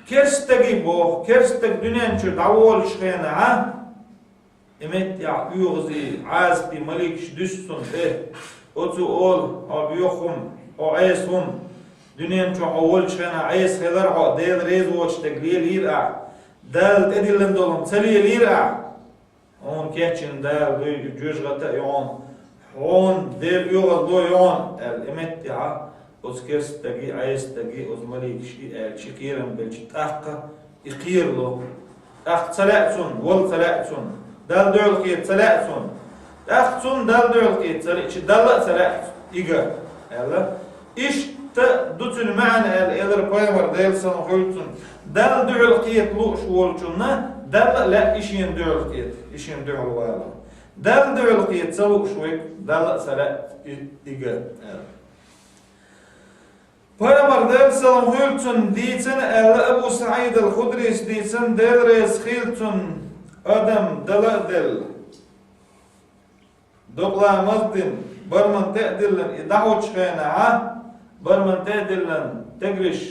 kerstegi bu, kersteg dünençü davul şkena emet ya uyuğzi azbi malik düşsün otu ol abiyuhum o ayshum dünençü avul şkena ays heler o del rez watch lira dal edilen dolum sali lira on keçin dal cüzgata yon on del uyuğz bu yon emet ya Oskers tagi ayes tagi ozmalik şikiren belçi tahqa iqirlo taht salatsun wal salatsun dal du'l qiyt salatsun tahtsun dal du'l qiyt salatsun dal salat iga yalla ish ta dutul ma'na el poyamar del san hultun dal du'l qiyt lu shwolchunna dal la ishin du'l qiyt ishin du'l wala dal du'l qiyt sawu shwek dal salat iga Peygamber dersallam hültün diysen Ebu Sa'id el-Hudris diysen delres hiltün adam daladel doklamazdin barman te'dillen idahu çıkayna barman te'dillen tegriş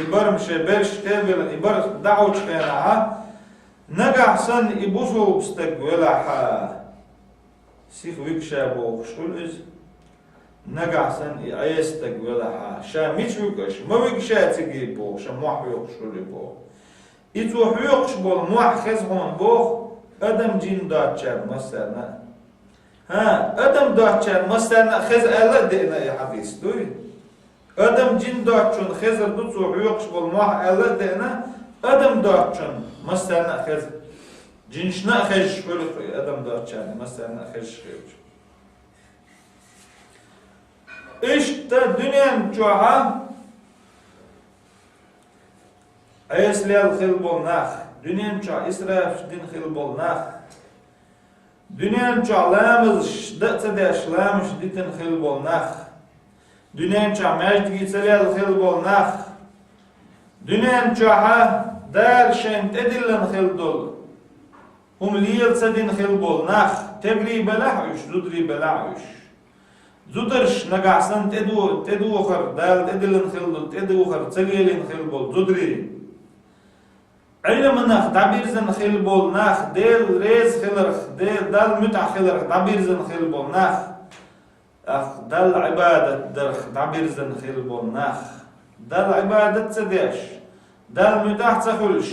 ibarmşe berş te'dillen ibar dahu çıkayna nagahsan ibusu ustak velaha sih vikşa bu şulüz nagahsan ayestak velaha şa miçukaş mavikşa tigi bu şa muhyok şuli bu itu huyokş bol muhkez hon bu adam cin daçar mesela adam daçar mesela hez Allah de hadis duy adam cin daçun hez dutu huyokş bol muh Allah de adam daçun mesela hez cinşna hez şuli adam daçar mesela hez şuli İşte dünyanın çoğu ayslel hilbolnah dünyanın çoğu israf din hilbolnah dünyanın çoğu lamız dağıtsa lamış ditin hilbolnah dünyanın çoğu mecd gitselel hilbolnah dünyanın çoğu dar şent edilen hildol humliyel sadin hilbolnah tegri belahüş dudri belahüş Zudrş nagahsan tedu khar dal edilen khildul tedu khar tsaliyelin khilbol zudri ilmnah dabirzan khilbol nah del rez khilar del dal mutah khilar dabirzan khilbol nah dal ibadat dar dabirzan khilbol nah dal ibadat sadesh dal mutah tsakhulsh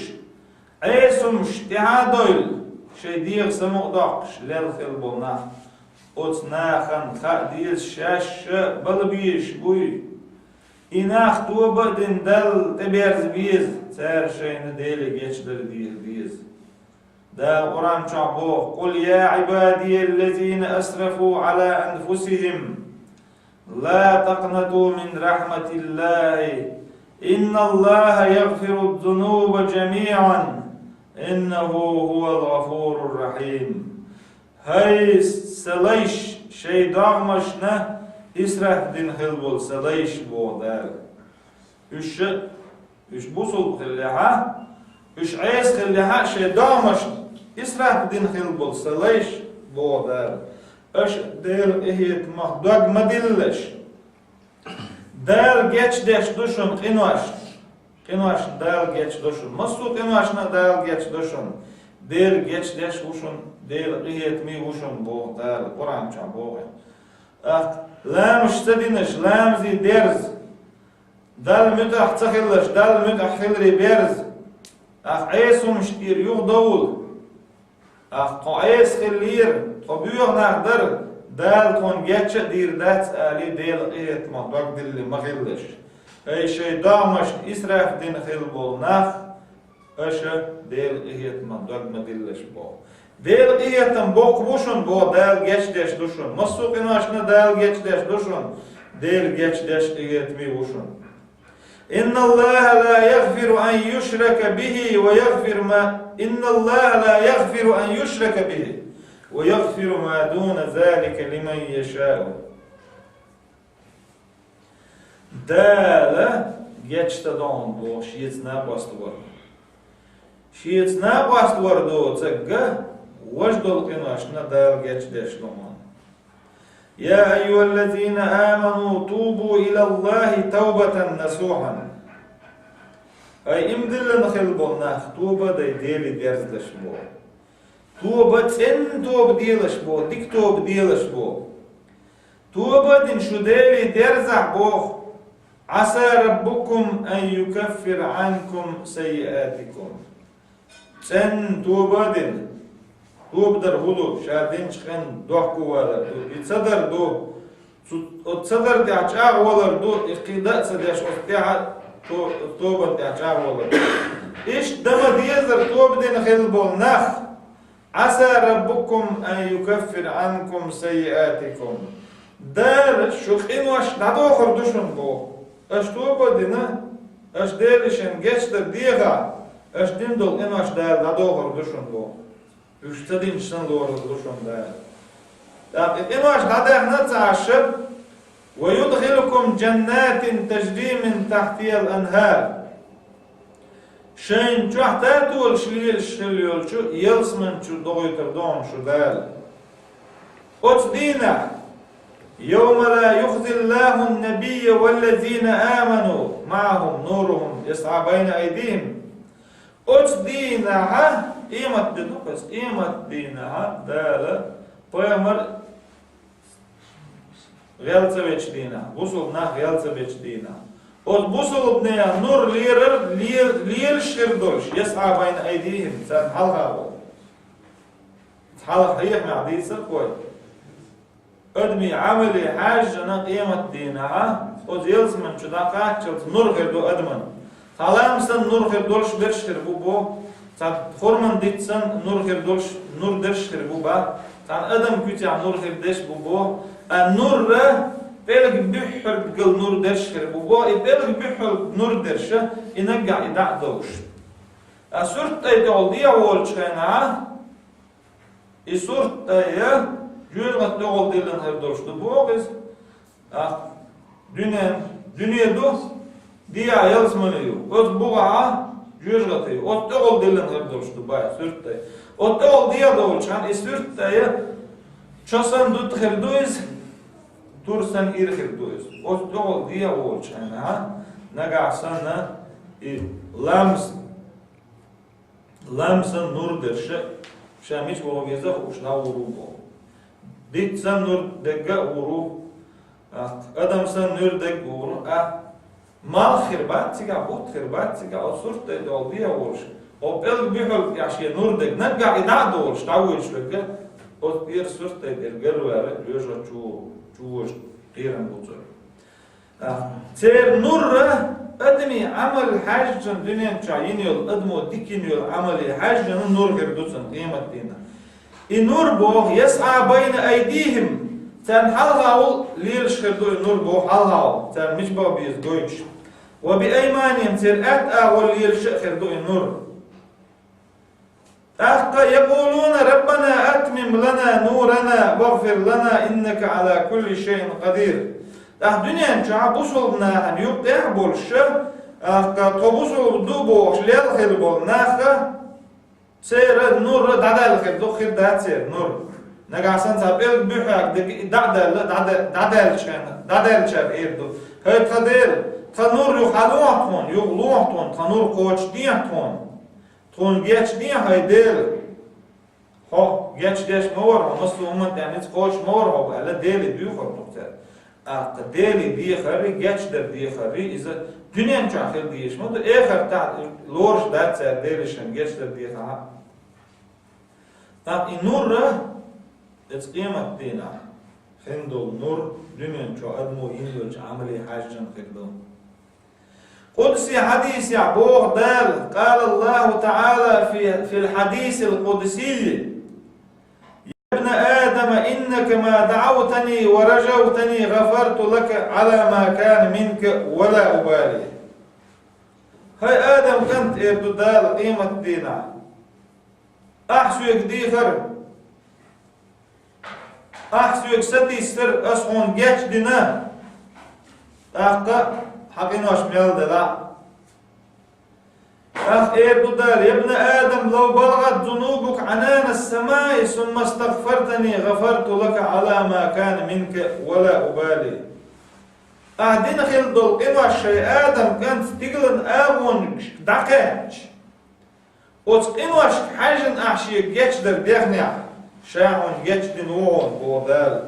aysum ijtihadoil şey diye samuqdaq lel khilbol nah Otsnahan khadis shash balbish buy inah tuobadin dal teberz biz ser şeyini deli geçleri değil biz da Kur'an çabu kul ya ibadiyellezine asrafu ala anfusihim la taqnatu min rahmetillahi innallaha yaghfiru dhunuba jami'an innahu huvel gafurur rahim Hay salayş şey dağmaşna israf din hilbol salayş bu der. Üç busul khillaha üç ays khillaha şey dağmaş İsraf din hil bolsa leş boğdar. Öş der ehit mahdog madilleş. Dal geç deş duşun qinvaş. Qinvaş dal geç duşun. Masu qinvaşna dal geç duşun. Der geç deş uşun. Der ehit mi uşun boğdar. Kur'ança boğ. Lam iştediniş. Lam zi derz. Dal mütah tsahilleş. Dal mütah hilri berz. Eysum iştir yuh davul. Qays khillir. Qabuyuh naqdar. Dal kon geçe dir dat ali del ehit mahdog dilli maghilleş. Ey şey damaş israf din khil bol naf. Aşa del ehit mahdog madilleş bo. Del ehitin bok buşun bo dal geç deş duşun. Masuqin aşna dal geç deş duşun. Del geç deş ehit mi buşun. إن الله لا يغفر أن يشرك به ويغفر ما إن الله لا يغفر أن يشرك به ويغفر ما دون ذلك لمن يشاء. Dala geçte don bu şiiz ne bastı var. Şiiz ne bastı var do tsagga wajdol qinaşna dal geç deş don. يا أيها الذين آمنوا توبوا إلى الله توبة نصوحا. أي إمدلن خلبنا توبة ديلي درزلش بو. توبة تن توب ديلش بو. ديك توب ديلش بو. توبة دين شو ديلي درزع بو. عسى ربكم أن يكفر عنكم سيئاتكم. تن توبة دين توب در هلو شادين چخن دوح قوالر دو يتصدر دو تصدر دي عشاق والر دو اقيداء سديش وستيع توبة دي عشاق والر إيش دم ديزر توب دي نخيل بول نخ عسى ربكم أن يكفر عنكم سيئاتكم دار شخين واش دادو خردوشن بو اش توبة دي نه اش ديرشن geçtir ديغا اش دين دول إن واش دادو خردوشن بو Üçtedin şan doğru duruşunda. Tabi imaş dadahna taşıp ve yudkhilukum cennetin tecri min tahtiyal enhar. Şeyin çahta tul şlil şu yelsmen şu doğuytur doğum şu dal. Ot dina يوم لا يخزي الله النبي والذين آمنوا معهم نورهم يسعى بين أيديهم. Ot dina İmat dedukuz, imat dina dala pojamar Gelcević dina, busul nah Gelcević dina. Od busul dina nur lir şirdoş, yes'a bayna aydihim, sen halha bol. Halha hayih ma'disa koy. Ödmi ameli hajjana imat dina, od yelsman çudaka çalt nur girdo adman. Talamsan nur girdolş bir şir bu. Tad horman ditsan nur girdolş nur derşir bu ba. Tan adam küçük nur girdeş bu. Nur belki bühür gel nur derşir bu. Belki bühür nur derşe inagga ida doğuş. Surt ayda oldu ya olçana. Surt ayda yüzgat oldu dilen girdolştu bu biz. Dünyada diya yazmanıyor. Öz buğa yüzgatıyor. Otta ol dilen girdolştu ba surt ay. Otta ol diya doğuçan surt ayda çasan dut girdoyuz. Tursan ir girdoyuz. Otta ol diya olçana. Nagasana lamsan nur derşe şamiç vologeza uçna vuru bu. Ditsan nur degga vuru. Adamsan nur deg vuru. Mal khirbat siga bot khirbat siga asurt de olbiya olş. O bel bihol yaşı nur deg naga ida doğuş tavuş leke. O bir surt de gergere yoja çuş tiran bozur. Ter nur admi amal hajjan dünya çayın yol admo dikin yol amali hajjanın nur girdutsun kıymet dina. Nur bu yes'a bayna aydihim. Sen halhaul lir şirdu nur bu halhaul. Sen mişba biz doyuş. Ve bi eymanihim sen at'a ve lir şirdu nur. Ahqa yekuluna Rabbana atmim lana nurana vaghfir lana inneke ala kulli şeyin qadir. Dünyanın çağı bu soluna hani yok der bolşa. Ahqa tobu soldu bu şlel xil bol naxqa. سير نور دعدل خير دو خير دات سير نور نقاسن سابيل بيحك دعدل شان إيردو هاي تدير تنور يخلوه يغلوه تنور قوش ديه تون جيش ديه هاي ديل هو جيش مور هو مصلو أمت يعني قوش مور هو على ديل بيوخر نقطة ديل دي خري جيش در دي خري إذا دنيا نشان خير ديش مود آخر تاع لورش دات سير ديلشن جيش در دي خا تاع النور اتس قيمة دينا خندو نور دنيا شو أدمو يندوج عملي حاجة خدو قدسي حديث يعبوه دال قال الله تعالى في الحديث القدسي يا ابن آدم إنك ما دعوتني ورجوتني غفرت لك على ما كان منك ولا أبالي هاي آدم كنت إردو دال قيمة دينا أحسو يكديخر أحسو يكسدي سر أسخون جيش دينا أحقا حقينوش ميال دلا أخ إيردو دال يا ابن آدم لو بلغت ذنوبك عنان السماء ثم استغفرتني غفرت لك على ما كان منك ولا أبالي أهدين خلدو إنو الشيء آدم كانت تقلن آمون دقاج وتقينوش حاجن أحشي جيش در ديخنع شاعون جيش دنوون بودال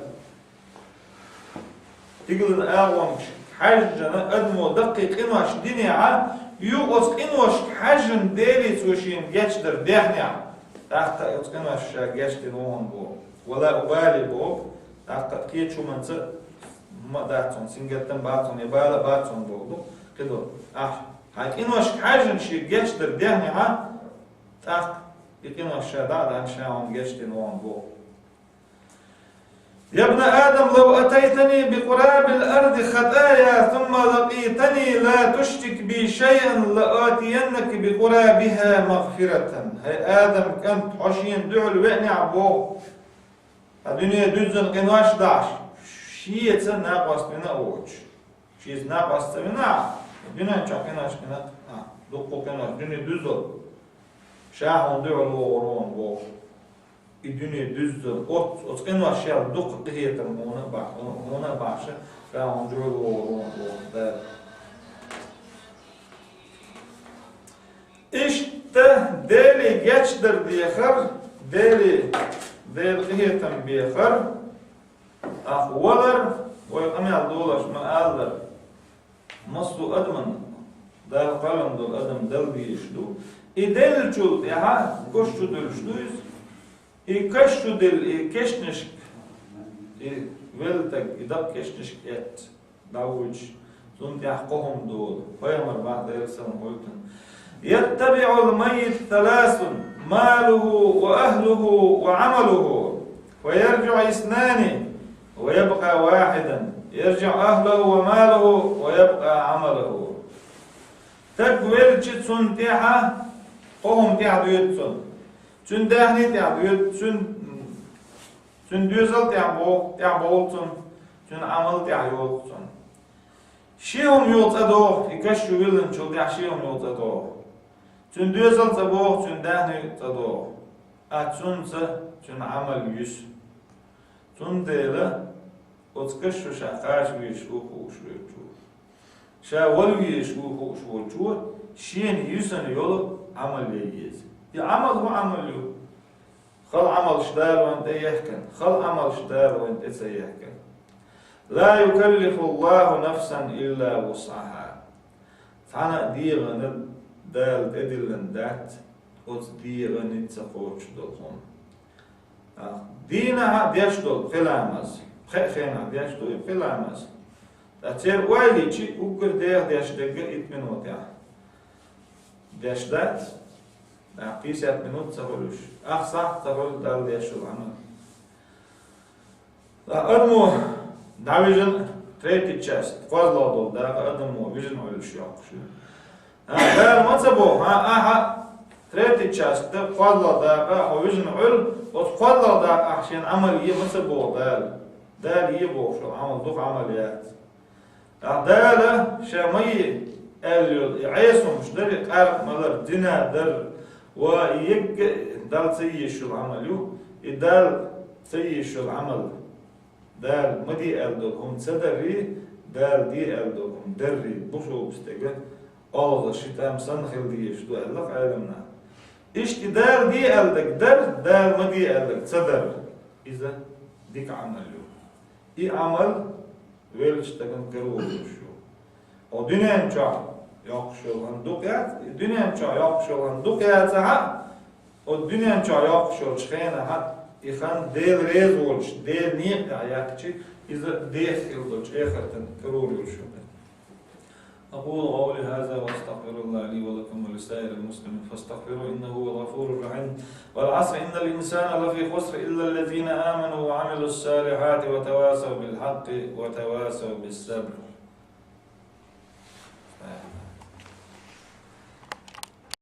تقلن آمون حاجن أدمو دقيق إنوش دنيا يوغوز إنوش حاجن ديلي توشين جيش در ديخنع تحت إنوش جيش دنوون بو ولا أبالي بو تحت كيتشو منزل ما داتون سنجتن باتون يبالا باتون بو كدو هاي إنوش حاجن شي جيش در ديخنع تحت يقيموا الشهداء عن شاهم جشتين وان بو يا ابن آدم لو أتيتني بقراب الأرض خطايا ثم لقيتني لا تشرك بي شيئا لآتينك بقرابها مغفرة هاي آدم كانت عشين دعل وعني عبو الدنيا دوزن قنواش داش شيء تسن ناقص بنا أوج شيء ناقص بنا الدنيا نشاقناش بنا دقو كنواش الدنيا دوزن شاهون دعوا ورون بو الدنيا دزل ot إنه أشياء دق تهيت هنا بعشة شاهون دعوا ورون بو ده إيش دالي جاتش در بيخر دالي تهيتم بيخر أخولر ويقمي على دولش ما قالر مصدو أدمن دال قلم دول أدم دل بيشدو إدل جود يا كشتو دل شدويز كشتو دل كشنش ولتك إدب كشنش كات داوج زنت يحقهم دول فيمر بعد يرسل قلتن يتبع الميت ثلاث ماله وأهله وعمله ويرجع اثنان ويبقى واحدا يرجع أهله وماله ويبقى عمله تقبل جتسون تيحا قوم تعدو يتسون سن دهني تعدو يتسون سن دوزل تعبولتون سن عمل تعيولتون شيهم يوتادو يكشو ويلن شو دع شيهم يوتادو سن دوزل تبو سن دهني تادو اتسون سن عمل يس سن ديلا وتكشو شاقاش ويشوكو وشويتو شاول ويشوكو وشويتو شين يسن يولو عمل يجيز عمل هو عمل يو خل عمل شدار وانت يحكن خل عمل شدار وانت سيحكن لا يكلف الله نفسا إلا وسعها فانا ديغن دال تدلن دات وز ديغن تسقوش دلهم دينها ديشتل خلامز خينا ديشتل خلامز تاتير وايلي چي اوگر ديشتل اتمنوتيا ديشتات قيسات منوت تقولوش صح تقول دال ديشتل عمل أدمو داويجن تريتي تشست قوزلا دول دا أدمو فيجن ويلش ياقشو دال ما تبو تريتي تشست قوزلا دا فيجن ويل وتقوزلا دا عشان عمل يمسبو دال يبو شو عمل دوق عمليات دال شامي عيسو مش دري قارق مدر دينا در ويج دال تيش العمل يدال تيش العمل دال مدي ألدو هم تدري دال دي ألدو هم دري بوشو بستجا أوض شتام سنخل ديش دو ألق علمنا إيش دال دي ألدك دال مدي ألدك تدر إذا ديك عمل إي عمل ويلش تكن كروه شو أو دنيا مشاع يقشل هندوكات الدنيا مشاع يقشل هندوكات ها والدنيا مشاع يقشل شخينا ها يخان ديل ريزولش ديل نيق عياكشي إذا ديخل دولش إخرتن كروه شو أقول قولي هذا وأستغفر الله لي ولكم ولسائر المسلمين فاستغفروه إنه هو الغفور الرحيم والعصر إن الإنسان لفي خسر إلا الذين آمنوا وعملوا الصالحات وتواصوا بالحق وتواصوا بالصبر